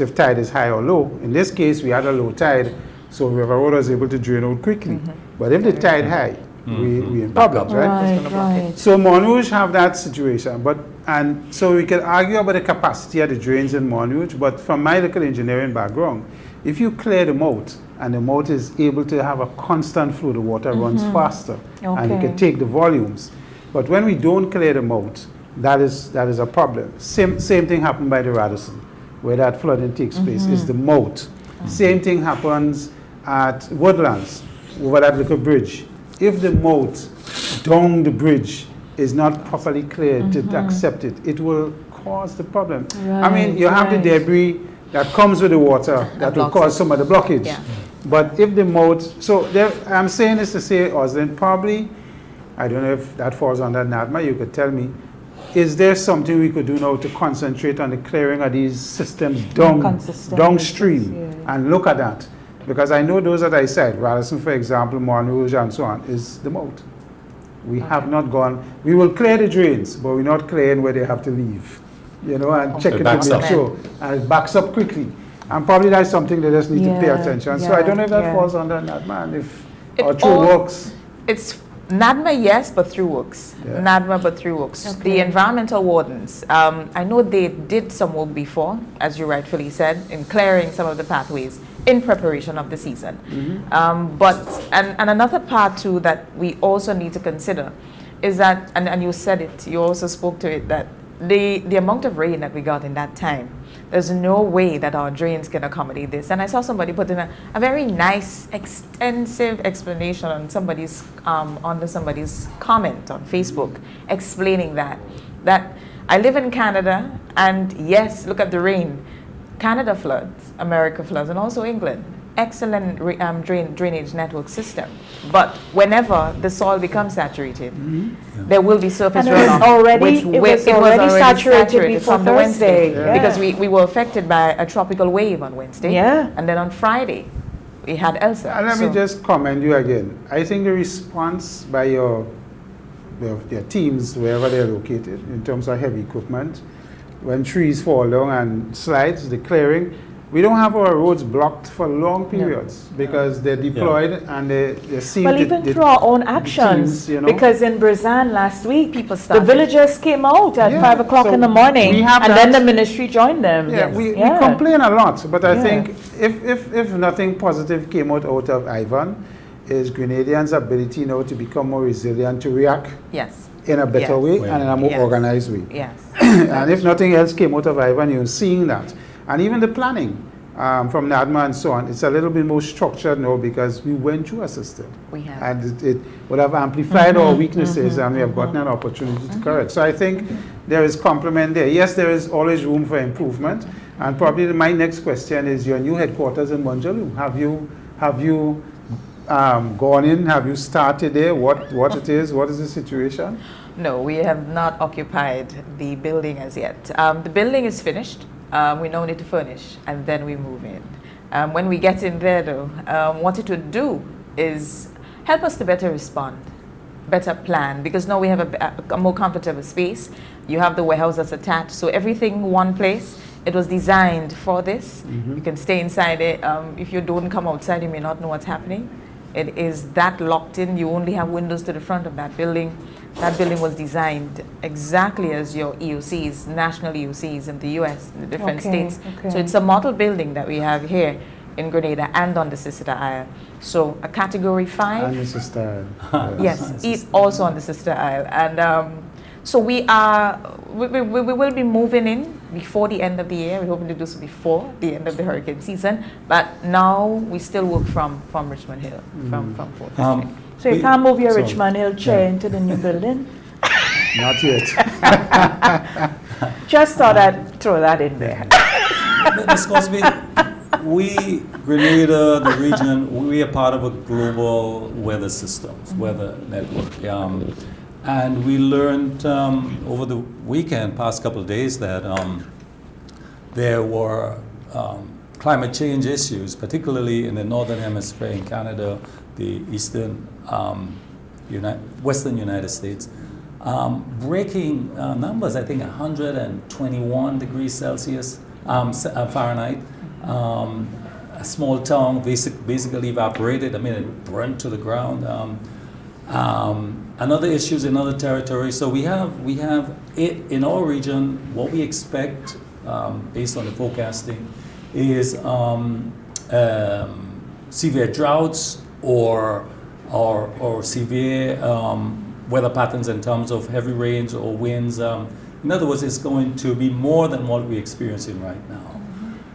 if tide is high or low, in this case we had a low tide, so River Road was able to drain out quickly. But if the tide high, we in problems, right? So Montrouge have that situation, and so we can argue about the capacity of the drains in Montrouge, but from my local engineering background, if you clear the moat and the moat is able to have a constant flow, the water runs faster and you can take the volumes. But when we don't clear the moat, that is a problem. Same thing happened by the Radisson, where that flooding takes place, is the moat. Same thing happens at Woodlands, over that little bridge. If the moat down the bridge is not properly cleared to accept it, it will cause the problem. Right, I mean, you have the debris that comes with the water that will cause some of the blockage. Yeah. But if the moat, so there, I'm saying this to say, Oslyn, probably, I don't know if that falls under NaDMA, you could tell me, is there something we could do now to concentrate on the clearing of these systems downstream and look at that? Because I know those that I said, Radisson, for example, Montrouge and so on, is the moat. We have not gone, we will clear the drains, but we're not clearing where they have to leave, you know, and check it to make sure. And it backs up quickly. And probably that's something they just need to pay attention. So I don't know if that falls under NaDMA, and if, or through works. It's NaDMA, yes, but through works. NaDMA, but through works. Okay. The environmental wardens, I know they did some work before, as you rightfully said, in clearing some of the pathways in preparation of the season. But another part too that we also need to consider is that, and you said it, you also spoke to it, that the amount of rain that we got in that time, there's no way that our drains can accommodate this. And I saw somebody put in a very nice, extensive explanation on somebody's, under somebody's comment on Facebook, explaining that I live in Canada, and yes, look at the rain. Canada floods, America floods, and also England. Excellent drainage network system. But whenever the soil becomes saturated, there will be surface runoff. It was already saturated before from the Wednesday. Yeah. Because we were affected by a tropical wave on Wednesday. Yeah. And then on Friday, we had Elsa. And let me just comment you again. I think the response by your teams, wherever they're located, in terms of heavy equipment, when trees fall down and slides, the clearing, we don't have our roads blocked for long periods because they're deployed and they seem well, even through our own actions, teams, you know? Because in Brazan last week, the villagers came out at 5 o'clock in the morning, and then the ministry joined them. Yeah, we complain a lot, but I think if nothing positive came out of Ivan, is Grenadians' ability now to become more resilient, to react in a better way and in a more organized way. And if nothing else came out of Ivan, you're seeing that. And even the planning from NaDMA and so on, it's a little bit more structured now because we went through a system. We have. And it would have amplified our weaknesses and we have gotten an opportunity to correct. So I think there is compliment there. Yes, there is always room for improvement. And probably my next question is your new headquarters in Bonjaloo. Have you gone in? Have you started there? What it is? What is the situation? No, we have not occupied the building as yet. The building is finished. We now need to furnish, and then we move in. When we get in there, though, what it would do is help us to better respond, better plan, because now we have a more comfortable space. You have the warehouse that's attached, so everything one place. It was designed for this. You can stay inside it. If you don't come outside, you may not know what's happening. It is that locked in. You only have windows to the front of that building. That building was designed exactly as your EOCs, national EOCs in the US, in the different states. So it's a model building that we have here in Grenada and on the Sister Isle. So a category 5. And the Sister Isle. Yes, also on the Sister Isle. And so we will be moving in before the end of the year. We're hoping to do so before the end of the hurricane season. But now we still work from Richmond Hill, from Fort District. So you can't move your Richmond Hill chair into the new building? Not yet. Just thought I'd throw that in there. Ms. Crosby, we, Grenada, the region, we are part of a global weather systems, weather network. And we learned over the weekend, past couple of days, that there were climate change issues, particularly in the northern hemisphere in Canada, the eastern, western United States, breaking numbers, I think 121 degrees Celsius, Fahrenheit. A small town basically evaporated. I mean, it burned to the ground. Another issues in other territories. So we have it in our region. What we expect, based on the forecasting, is severe droughts or severe weather patterns in terms of heavy rains or winds. In other words, it's going to be more than what we're experiencing right now.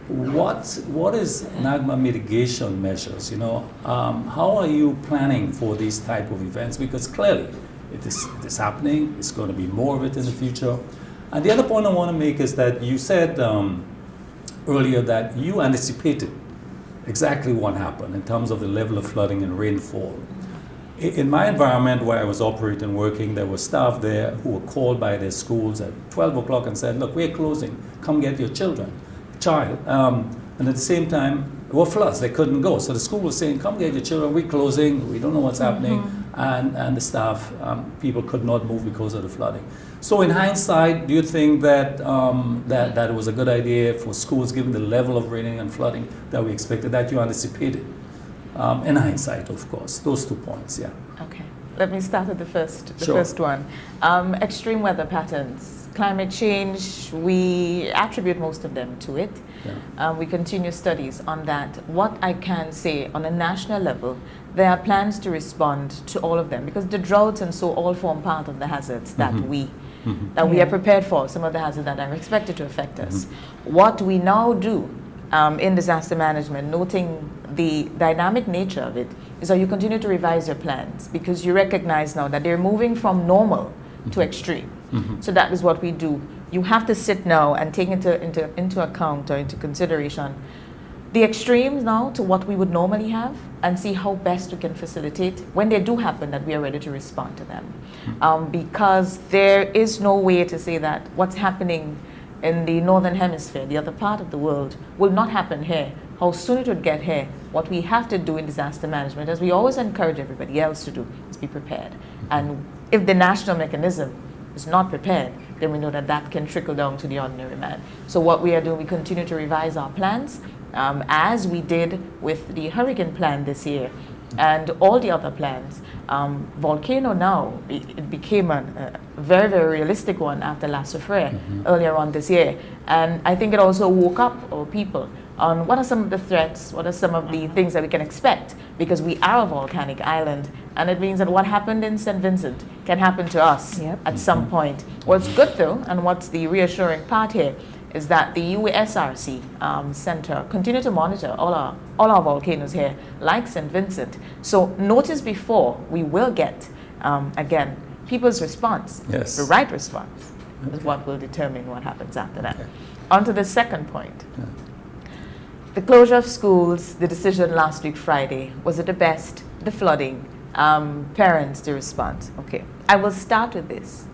what is NaDMA mitigation measures? How are you planning for these type of events? Because clearly it is happening. It's going to be more of it in the future. And the other point I want to make is that you said earlier that you anticipated exactly what happened in terms of the level of flooding and rainfall. In my environment where I was operating, working, there were staff there who were called by their schools at 12 o'clock and said, look, we're closing, come get your child. And at the same time, there were floods, they couldn't go. So the school was saying, come get your children, we're closing, we don't know what's happening. And the staff, people could not move because of the flooding. So in hindsight, do you think that that it was a good idea for schools, given the level of raining and flooding that we expected, that you anticipated? In hindsight, of course, those 2 points, yeah. Okay, let me start with the Sure. first one. Extreme weather patterns, climate change, we attribute most of them to it. Yeah. We continue studies on that. What I can say on a national level, there are plans to respond to all of them, because the droughts and so all form part of the hazards that we are prepared for, some of the hazards that are expected to affect us. What we now do in disaster management, noting the dynamic nature of it, is that you continue to revise your plans, because you recognize now that they're moving from normal to extreme. So that is what we do. You have to sit now and take into account or into consideration the extremes now to what we would normally have, and see how best we can facilitate when they do happen, that we are ready to respond to them. Because there is no way to say that what's happening in the northern hemisphere, the other part of the world, will not happen here. How soon it would get here. What we have to do in disaster management, as we always encourage everybody else to do, is be prepared. And if the national mechanism is not prepared, then we know that that can trickle down to the ordinary man. So what we are doing, we continue to revise our plans, as we did with the hurricane plan this year and all the other plans. Volcano now, it became a very, very realistic one after La Soufrière earlier on this year. And I think it also woke up our people on what are some of the threats, what are some of the things that we can expect, because we are a volcanic island, and it means that what happened in St. Vincent can happen to us at some point. What's good though, and what's the reassuring part here, is that the USRC Center continue to monitor all our volcanoes here, like St. Vincent. So notice before we will get, again, people's response. Yes. The right response is what will determine what happens after that. On to the second point. The closure of schools, the decision last week Friday, was it the best? The flooding, parents, the response. Okay, I will start with this.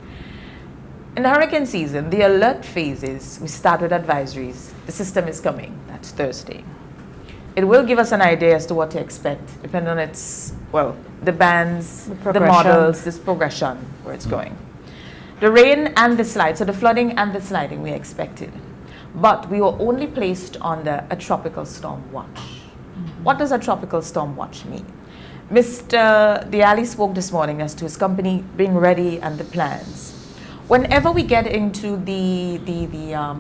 In the hurricane season, the alert phases, we start with advisories. The system is coming, that's Thursday. It will give us an idea as to what to expect, depending on its, well, the bands, the models, this progression, where it's going. The rain and the slide, so the flooding and the sliding we expected. But we were only placed under a tropical storm watch. What does a tropical storm watch mean? Mr. Diali spoke this morning as to his company being ready and the plans. Whenever we get into the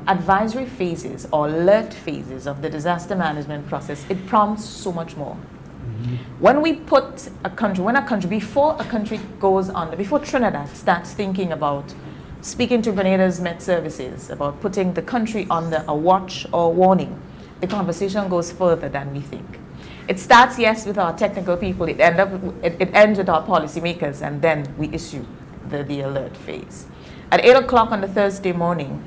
advisory phases or alert phases of the disaster management process, it prompts so much more. When we put a country, before a country goes under, before Trinidad starts thinking about speaking to Grenada's Met Services about putting the country under a watch or warning, the conversation goes further than we think. It starts, yes, with our technical people. It ends with our policymakers, and then we issue the alert phase. At 8 o'clock on the Thursday morning,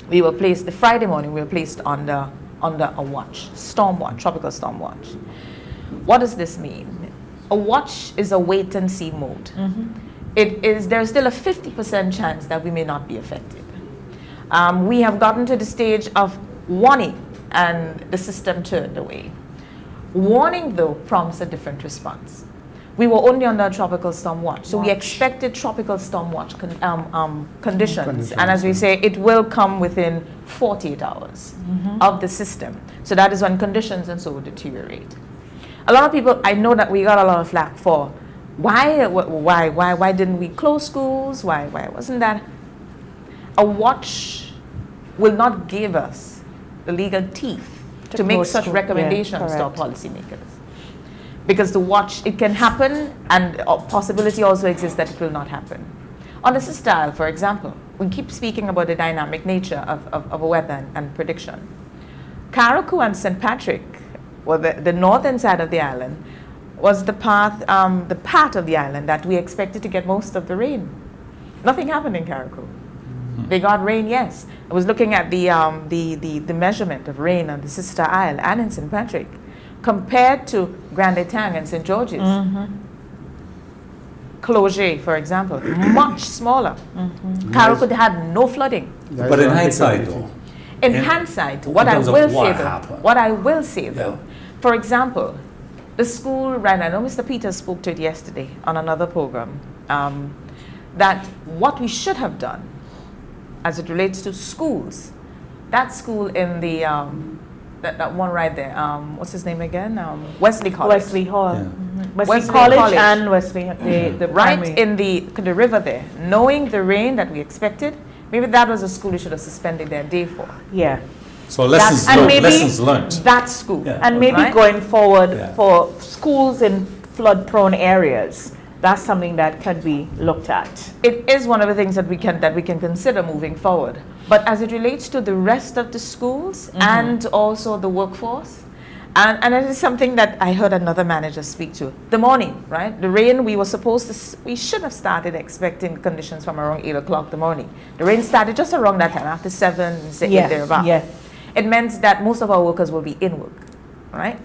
the Friday morning, we were placed under a watch, storm watch, tropical storm watch. What does this mean? A watch is a wait and see mode. There's still a 50% chance that we may not be affected. We have gotten to the stage of warning, and the system turned away. Warning, though, prompts a different response. We were only under a tropical storm watch, so we expected tropical storm watch conditions. And as we say, it will come within 48 hours of the system. So that is when conditions and so will deteriorate. A lot of people, I know that we got a lot of flack for why didn't we close schools? Why wasn't that? A watch will not give us the legal teeth to make such recommendations to our policymakers. Because the watch, it can happen, and a possibility also exists that it will not happen. On the style, for example, we keep speaking about the dynamic nature of weather and prediction. Carriacou and St. Patrick, well, the northern side of the island, was the part of the island that we expected to get most of the rain. Nothing happened in Carriacou. They got rain, yes. I was looking at the measurement of rain on the Sister Isle and in St. Patrick compared to Grand Etang and St. George's. Cloget, for example, much smaller. Carriacou had no flooding. But in hindsight, though. In hindsight, what I will say though, for example, the school, right, I know Mr. Peters spoke to it yesterday on another program, that what we should have done as it relates to schools, that school in the, that one right there, what's his name again? Wesley College. Wesley Hall. Yeah. Wesley College and Wesley, the right primary. in the river there, knowing the rain that we expected, maybe that was a school we should have suspended their day for. Yeah. So lessons learned. That school. Yeah. And maybe Right? going forward for schools in flood-prone areas, that's something that can be looked at. It is one of the things that we can consider moving forward. But as it relates to the rest of the schools and also the workforce, and it is something that I heard another manager speak to. The morning, right? The rain, we should have started expecting conditions from around 8 o'clock the morning. The rain started just around that time, after 7, 8 thereabout. Yeah. It meant that most of our workers will be in work, right?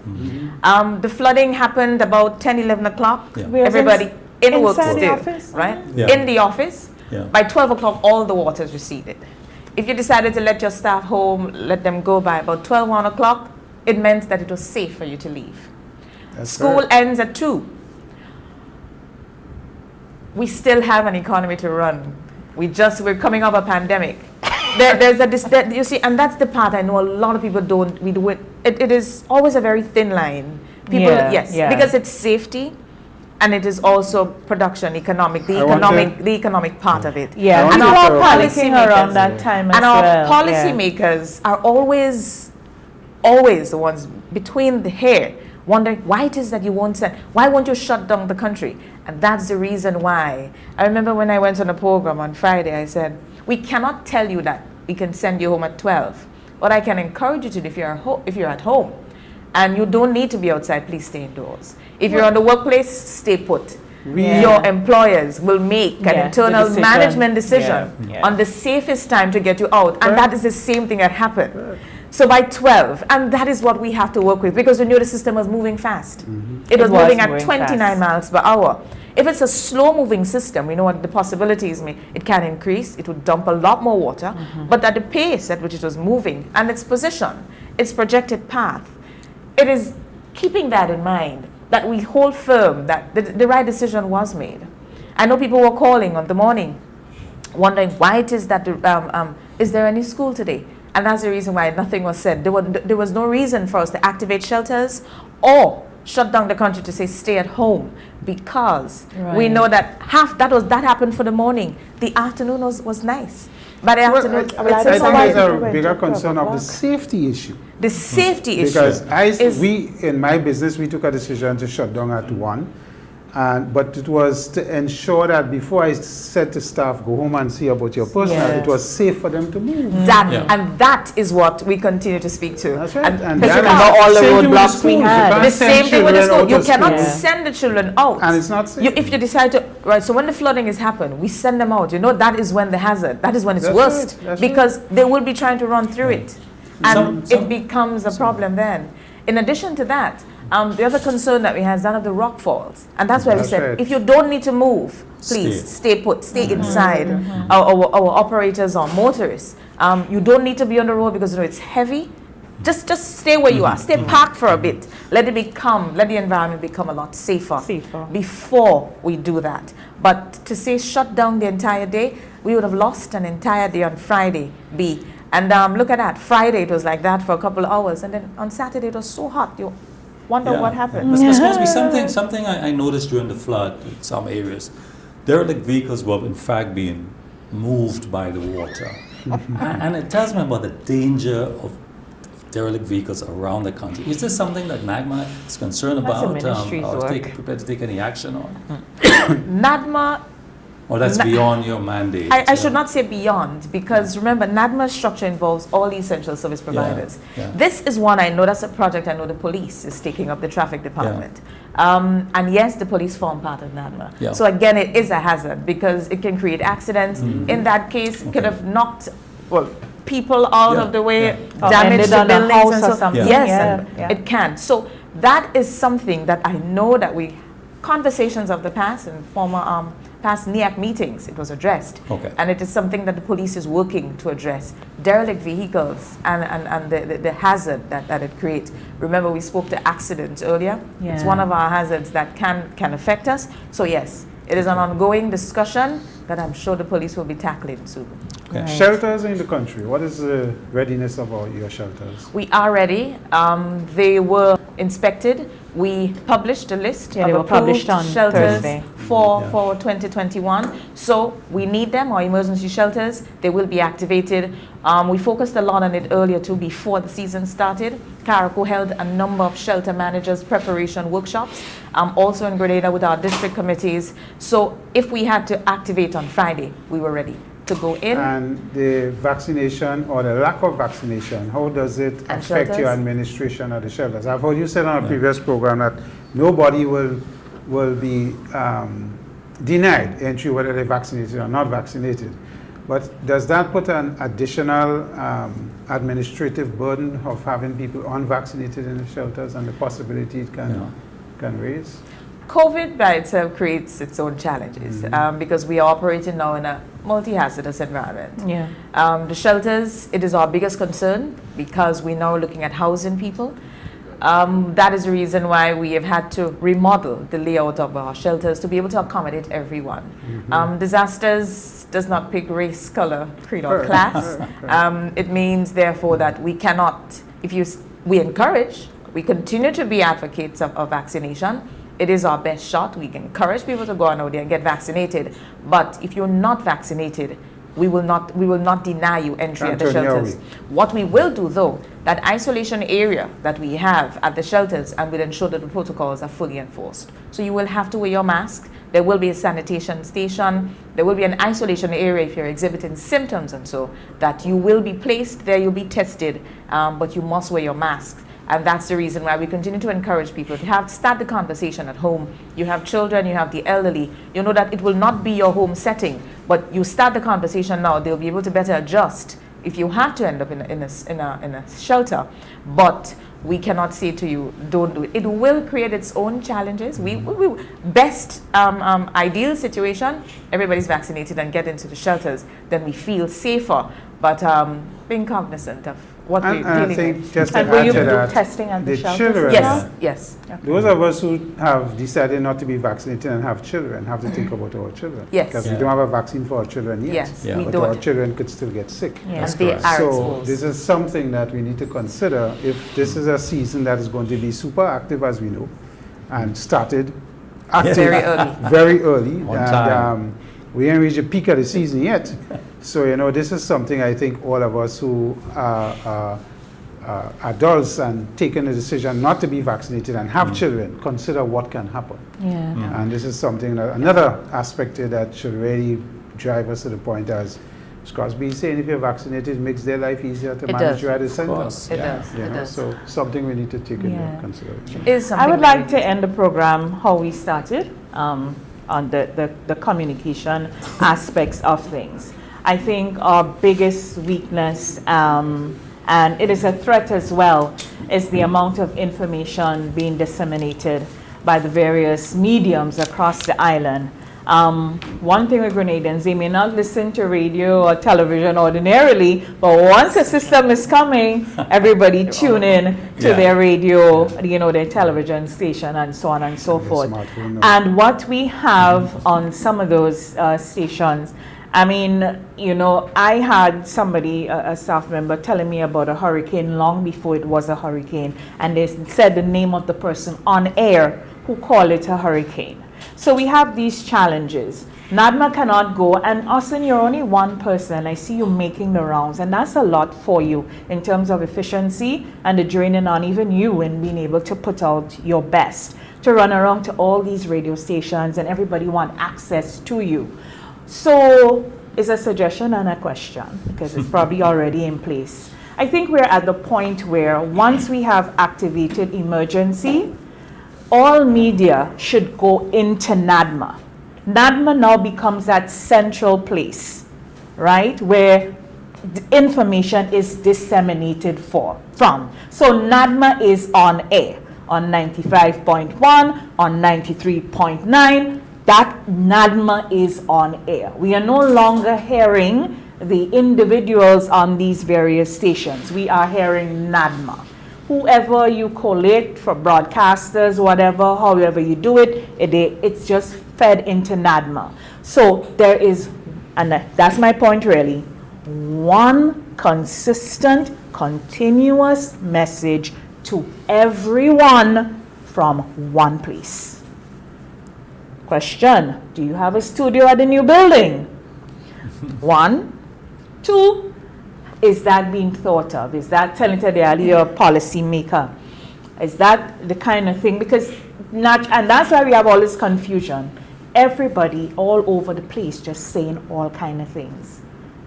The flooding happened about 10, 11 o'clock. Yeah. Everybody in work Inside the still, office? right? Yeah. In the office. Yeah. By 12 o'clock, all the waters receded. If you decided to let your staff home, let them go by about 12, 1 o'clock, it meant that it was safe for you to leave. School ends at 2. We still have an economy to run. We're coming off a pandemic. You see, and that's the part I know a lot of people don't, we do it. It is always a very thin line. People, because it's safety, and it is also production, the economic part of it. Yeah, and our panicking around that time as well. And our policymakers are always the ones between the hair, wondering why it is that you won't send, why won't you shut down the country? And that's the reason why. I remember when I went on a program on Friday, I said, we cannot tell you that we can send you home at 12. What I can encourage you to do, if you're at home and you don't need to be outside, please stay indoors. If you're on the workplace, stay put. Your employers will make an internal management decision on the safest time to get you out. And that is the same thing that happened. So by 12, and that is what we have to work with, because we knew the system was moving fast. It was moving at 29 miles per hour. If it's a slow-moving system, we know what the possibilities may. It can increase, it would dump a lot more water, but at the pace at which it was moving, and its position, its projected path, it is keeping that in mind, that we hold firm that the right decision was made. I know people were calling on the morning, wondering why it is that, is there any school today? And that's the reason why nothing was said. There was no reason for us to activate shelters or shut down the country to say stay at home, because we know that that happened for the morning. The afternoon was nice. By the afternoon, I think there's a bigger concern of the safety issue. The safety issue. Because in my business, we took a decision to shut down at 1. But it was to ensure that before I said to staff, go home and see about your personal, it was safe for them to move. And that is what we continue to speak to. That's right. And because all the roadblocks we had. The same thing with the school. You cannot send the children out. And it's not safe. If you decide to, right, so when the flooding is happening, we send them out. You know, that is when the hazard, that is when it's worst. Because they will be trying to run through it. And it becomes a problem then. In addition to that, the other concern that we have is that of the rock falls. And that's why we said, if you don't need to move, please stay put, stay inside. Our operators or motorists, you don't need to be on the road because it's heavy. Just stay where you are. Stay parked for a bit. Let the environment become a lot safer before we do that. But to say shut down the entire day, we would have lost an entire day on Friday, And look at that. Friday it was like that for a couple of hours. And then on Saturday it was so hot. You wonder what happened. Ms. Crosby, something I noticed during the flood in some areas, derelict vehicles were in fact being moved by the water. And it tells me about the danger of derelict vehicles around the country. Is this something that NaDMA is concerned about or prepared to take any action on? NaDMA Oh, that's beyond your mandate. I should not say beyond, because remember, NaDMA's structure involves all the essential service providers. This is one, I know that's a project I know the police is taking up, the traffic department. And yes, the police form part of NaDMA. So again, it is a hazard because it can create accidents. In that case, it could have knocked, people out of the way, damaged the buildings and so something. Yes, it can. So that is something that I know that conversations of the past and former past NEAC meetings, it was addressed. And it is something that the police is working to address. Derelict vehicles and the hazard that it creates. Remember, we spoke to accidents earlier. It's one of our hazards that can affect us. So yes, it is an ongoing discussion that I'm sure the police will be tackling soon. Shelters in the country, what is the readiness of your shelters? We are ready. They were inspected. We published a list of approved shelters for 2021. So we need them, our emergency shelters. They will be activated. We focused a lot on it earlier too, before the season started. Caraco held a number of shelter managers preparation workshops, also in Grenada with our district committees. So if we had to activate on Friday, we were ready to go in. And the vaccination or the lack of vaccination, how does it affect your administration of the shelters? I've heard you said on a previous program that nobody will be denied entry whether they're vaccinated or not vaccinated. But does that put an additional administrative burden of having people unvaccinated in the shelters and the possibility it can raise? COVID by itself creates its own challenges because we are operating now in a multi-hazardous environment. The shelters, it is our biggest concern because we're now looking at housing people. That is the reason why we have had to remodel the layout of our shelters to be able to accommodate everyone. Disasters does not pick race, color, creed, or class. It means, therefore, that we cannot, we encourage, we continue to be advocates of vaccination. It is our best shot. We can encourage people to go out there and get vaccinated. But if you're not vaccinated, we will not deny you entry at the shelters. What we will do, though, that isolation area that we have at the shelters, and will ensure that the protocols are fully enforced. So you will have to wear your mask. There will be a sanitation station. There will be an isolation area if you're exhibiting symptoms and so that you will be placed there. You'll be tested, but you must wear your mask. And that's the reason why we continue to encourage people to start the conversation at home. You have children, you have the elderly. You know that it will not be your home setting, but you start the conversation now. They'll be able to better adjust if you have to end up in a shelter. But we cannot say to you, don't do it. It will create its own challenges. Best ideal situation, everybody's vaccinated and get into the shelters, then we feel safer. But being cognizant of what we're dealing with. Just and will you do testing at the shelters? Children, yes. Those of us who have decided not to be vaccinated and have children have to think about our children. Because we don't have a vaccine for our children yet. We but don't. Our children could still get sick. And they are exposed. This is something that we need to consider if this is a season that is going to be super active, as we know, and started active very early. And we haven't reached the peak of the season yet. So, this is something I think all of us who are adults and taking the decision not to be vaccinated and have children, consider what can happen. And this is something, another aspect that should really drive us to the point, as Ms. Crosby is saying, if you're vaccinated, it makes their life easier to manage you at the center. It does. So something we need to take into consideration. I would like to end the program how we started, on the communication aspects of things. I think our biggest weakness, and it is a threat as well, is the amount of information being disseminated by the various mediums across the island. One thing with Grenadians, they may not listen to radio or television ordinarily, but once a system is coming, everybody tune in to their radio, their television station, and so on and so forth. And what we have on some of those stations, I mean, I had somebody, a staff member, telling me about a hurricane long before it was a hurricane, and they said the name of the person on air who called it a hurricane. So we have these challenges. NaDMA cannot go, and Oslyn, you're only one person. I see you making the rounds, and that's a lot for you in terms of efficiency and the draining on even you in being able to put out your best to run around to all these radio stations, and everybody want access to you. So it's a suggestion and a question, because it's probably already in place. I think we're at the point where once we have activated emergency, all media should go into NaDMA. NaDMA now becomes that central place, right, where the information is disseminated from. So NaDMA is on air on 95.1, on 93.9. That NaDMA is on air. We are no longer hearing the individuals on these various stations. We are hearing NaDMA. Whoever you collate for broadcasters, whatever, however you do it, it's just fed into NaDMA. So there is, and that's my point really, one consistent, continuous message to everyone from one place. Question, do you have a studio at the new building? 1. 2, is that being thought of? Is that telling to your policy maker? Is that the kind of thing? Because and that's why we have all this confusion. Everybody all over the place just saying all kind of things.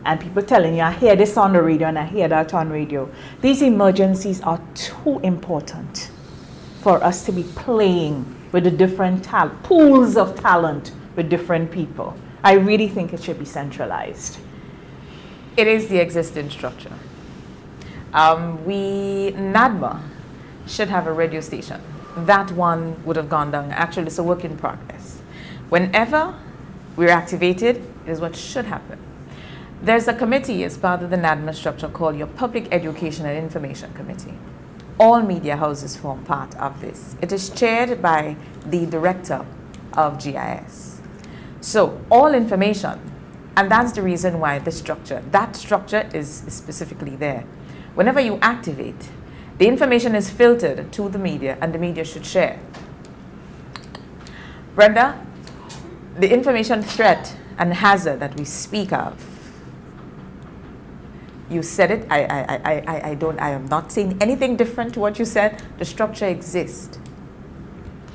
And people telling you, I hear this on the radio and I hear that on radio. These emergencies are too important for us to be playing with the different pools of talent with different people. I really think it should be centralized. It is the existing structure. NaDMA should have a radio station. That one would have gone down. Actually, it's a work in progress. Whenever we're activated, it is what should happen. There's a committee as part of the NaDMA structure called your Public Education and Information Committee. All media houses form part of this. It is chaired by the director of GIS. So all information, and that's the reason why that structure is specifically there. Whenever you activate, the information is filtered to the media and the media should share. Brenda, the information threat and hazard that we speak of, you said it, I am not saying anything different to what you said. The structure exists.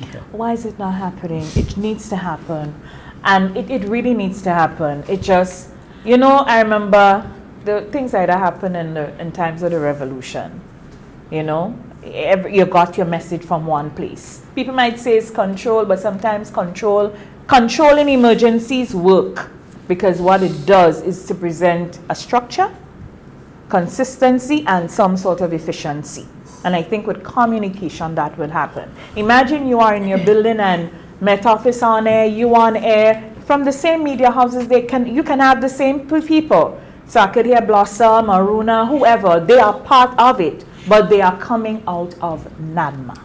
Okay. Why is it not happening? It needs to happen. And it really needs to happen. It just, I remember the things like that happened in times of the revolution. You got your message from one place. People might say it's control, but sometimes control in emergencies work, because what it does is to present a structure, consistency, and some sort of efficiency. And I think with communication that will happen. Imagine you are in your building and Met Office on air, you on air. From the same media houses, you can have the same people. So I could hear Blossom, Aruna, whoever. They are part of it, but they are coming out of NaDMA.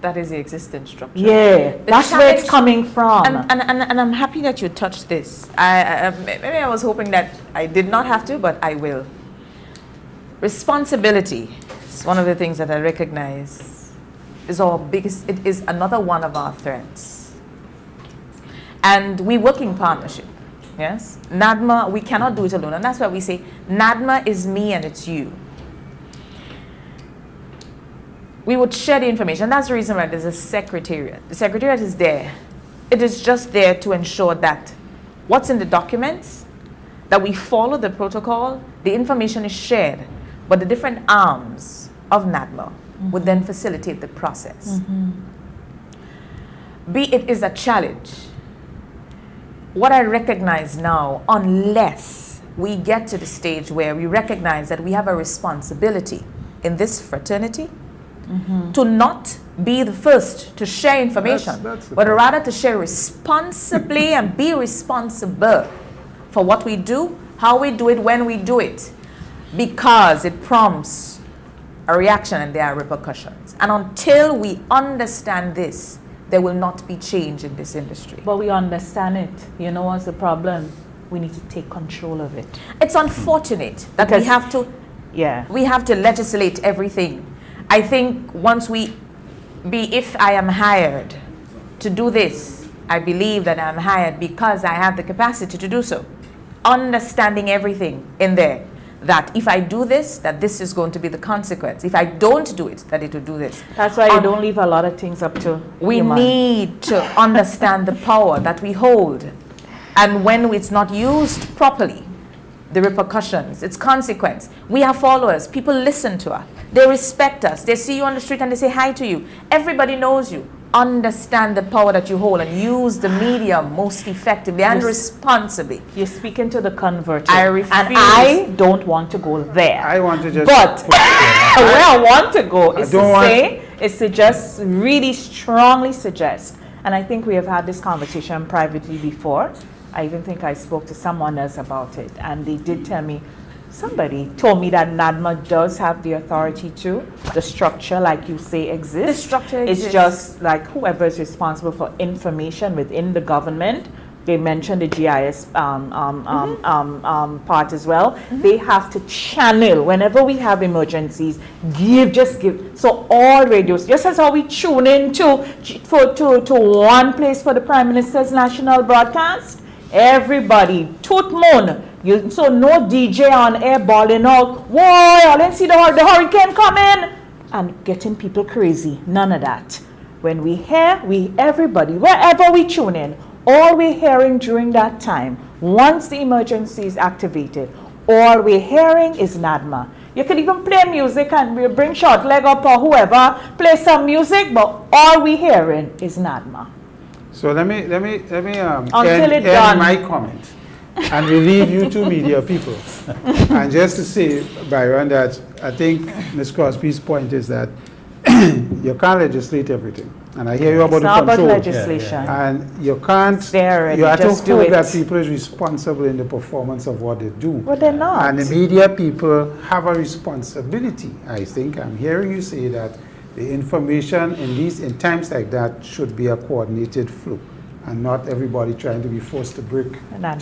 That is the existing structure. Yeah, that's where it's coming from. And I'm happy that you touched this. Maybe I was hoping that I did not have to, but I will. Responsibility is one of the things that I recognize is our biggest, it is another one of our threats. And we work in partnership, yes? NaDMA, we cannot do it alone. And that's why we say NaDMA is me and it's you. We would share the information. That's the reason why there's a secretariat. The secretariat is there. It is just there to ensure that what's in the documents, that we follow the protocol, the information is shared, but the different arms of NaDMA would then facilitate the process. It is a challenge. What I recognize now, unless we get to the stage where we recognize that we have a responsibility in this fraternity, to not be the first to share information, but rather to share responsibly and be responsible for what we do, how we do it, when we do it, because it prompts a reaction and there are repercussions. And until we understand this, there will not be change in this industry. But we understand it. You know what's the problem? We need to take control of it. It's unfortunate that we have to legislate everything. I think once if I am hired to do this, I believe that I'm hired because I have the capacity to do so. Understanding everything in there, that if I do this, that this is going to be the consequence. If I don't do it, that it will do this. That's why you don't leave a lot of things up to we need to understand the power that we hold And when it's not used properly, the repercussions, its consequence. We have followers. People listen to us. They respect us. They see you on the street and they say hi to you. Everybody knows you. Understand the power that you hold and use the media most effectively and responsibly. You're speaking to the converted. I refuse. And I don't want to go there. I want to just... But where I want to go is to just really strongly suggest, and I think we have had this conversation privately before. I even think I spoke to someone else about it, and they did tell me, somebody told me that NaDMA does have the authority to. The structure, like you say, exists. The structure exists. It's just like whoever is responsible for information within the government. They mentioned the GIS part as well. They have to channel whenever we have emergencies. Just give. So all radios, just as how we tune in to one place for the Prime Minister's national broadcast. Everybody, toot moon. So no DJ on air balling out, whoa, I didn't see the hurricane coming, and getting people crazy. None of that. When we hear, everybody, wherever we tune in, all we're hearing during that time, once the emergency is activated, all we're hearing is NaDMA. You could even play music and we bring short leg up or whoever, play some music, but all we're hearing is NaDMA. So let me end done. my comment and relieve you two media people. And just to say, Byron, that I think Ms. Crosby's point is that you can't legislate everything. And I hear you about it's the not control. about legislation. And you can't, you have to hold that people is responsible in the performance of what they do. But they're not. And the media people have a responsibility. I think I'm hearing you say that the information in times like that should be a coordinated flow, and not everybody trying to be forced to break the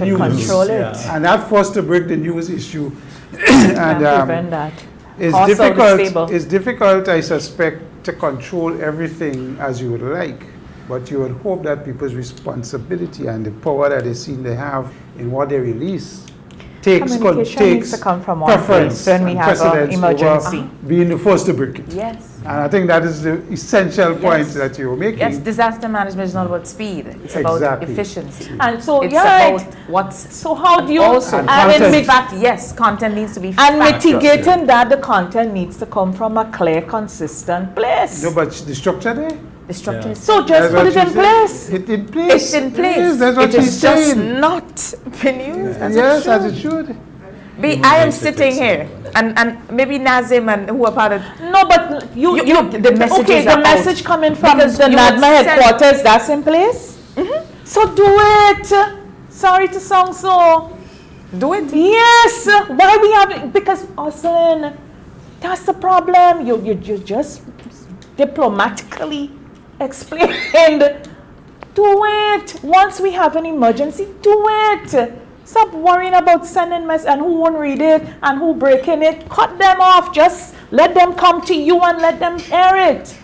news. Control it. And that forced to break the news issue. And prevent that. It's difficult, I suspect, to control everything as you would like, but you would hope that people's responsibility and the power that they seem they have in what they release takes needs to come from one place when we have an emergency. Being the first to break it. Yes. And I think that is the essential point that you're making. Yes, disaster management is not about speed. It's about efficiency. And so, it's about what's... So how do you... Also, in fact, yes, content needs to be and mitigating that, the content needs to come from a clear, consistent place. No, but the structure there? The structure is... So just put it in place. It's in place. It's in place. Yes, that's what she's just saying. not been used as yes, as it should. I am sitting here, and maybe Nazim and who are part of... No, but the messages okay, the message coming from the NaDMA headquarters, that's in place? So do it. Sorry to sound so... Do it? Yes. Why we have it? Because, Oslyn, that's the problem. You just diplomatically explained. Do it. Once we have an emergency, do it. Stop worrying about sending messages and who won't read it and who breaking it. Cut them off. Just let them come to you and let them air it.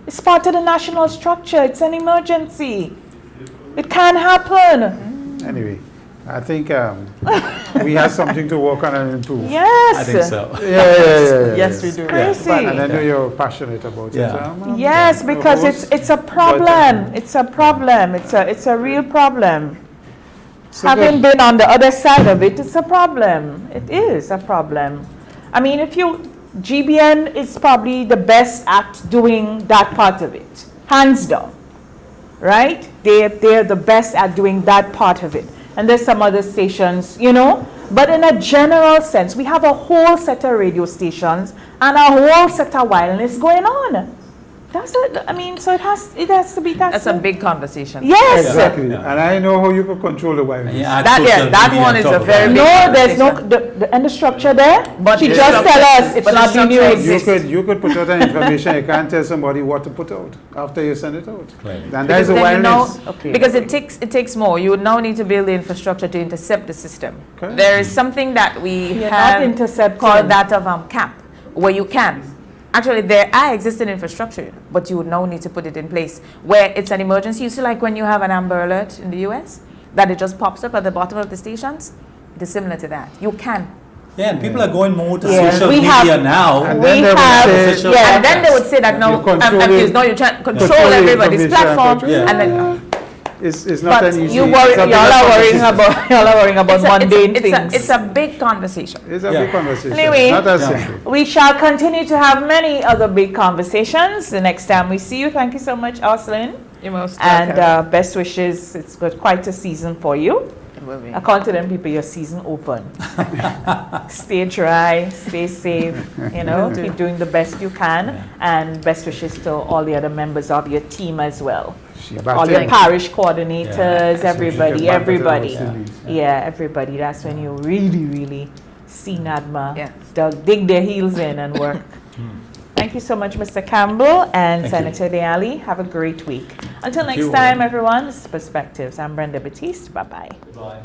It's part of the national structure. It's an emergency. It can't happen. Anyway, I think we have something to work on and improve. Yes. I think so. Yes, we do. Crazy. And I know you're passionate about it. Yes, because it's a problem. It's a problem. It's a real problem. So having been on the other side of it, it's a problem. It is a problem. I mean, GBN is probably the best at doing that part of it, hands down, right? They're the best at doing that part of it. And there's some other stations, but in a general sense, we have a whole set of radio stations and a whole set of wildness going on. That's it. I mean, so it has to be. That's a big conversation. Yes, exactly. And I know how you could control the wildness. That one is a very big there's no and the structure there. But she just tell us it's not being used. You could put out an information. You can't tell somebody what to put out after you send it out. Right. And that is the wildness. Because it takes more. You would now need to build the infrastructure to intercept the system. Okay. There is something that we have called that of CAP, where you can. Actually, there are existing infrastructure, but you would now need to put it in place where it's an emergency. You see, like when you have an Amber Alert in the US, that it just pops up at the bottom of the stations. It is similar to that. You can. Yeah, and people are going more to social media now. And then they would say that no, I'm confused. No, you try to control everybody's platform. And then, it's not But an easy. y'all are worrying about mundane things. It's a big conversation. It's a big conversation. Anyway, not as simple. we shall continue to have many other big conversations the next time we see you. Thank you so much, Oslyn. You're most and welcome. best wishes. It's got quite a season for you. According to them people, your season open. Stay dry, stay safe, keep doing the best you can, and best wishes to all the other members of your team as well. All your parish coordinators, everybody. Yeah, everybody. That's when you really see NaDMA dig their heels in and work. Thank you so much, Mr. Campbell and Senator Deali. Have a great week. Until next time, everyone, this is Perspectives. I'm Brenda Batiste. Bye-bye. Bye.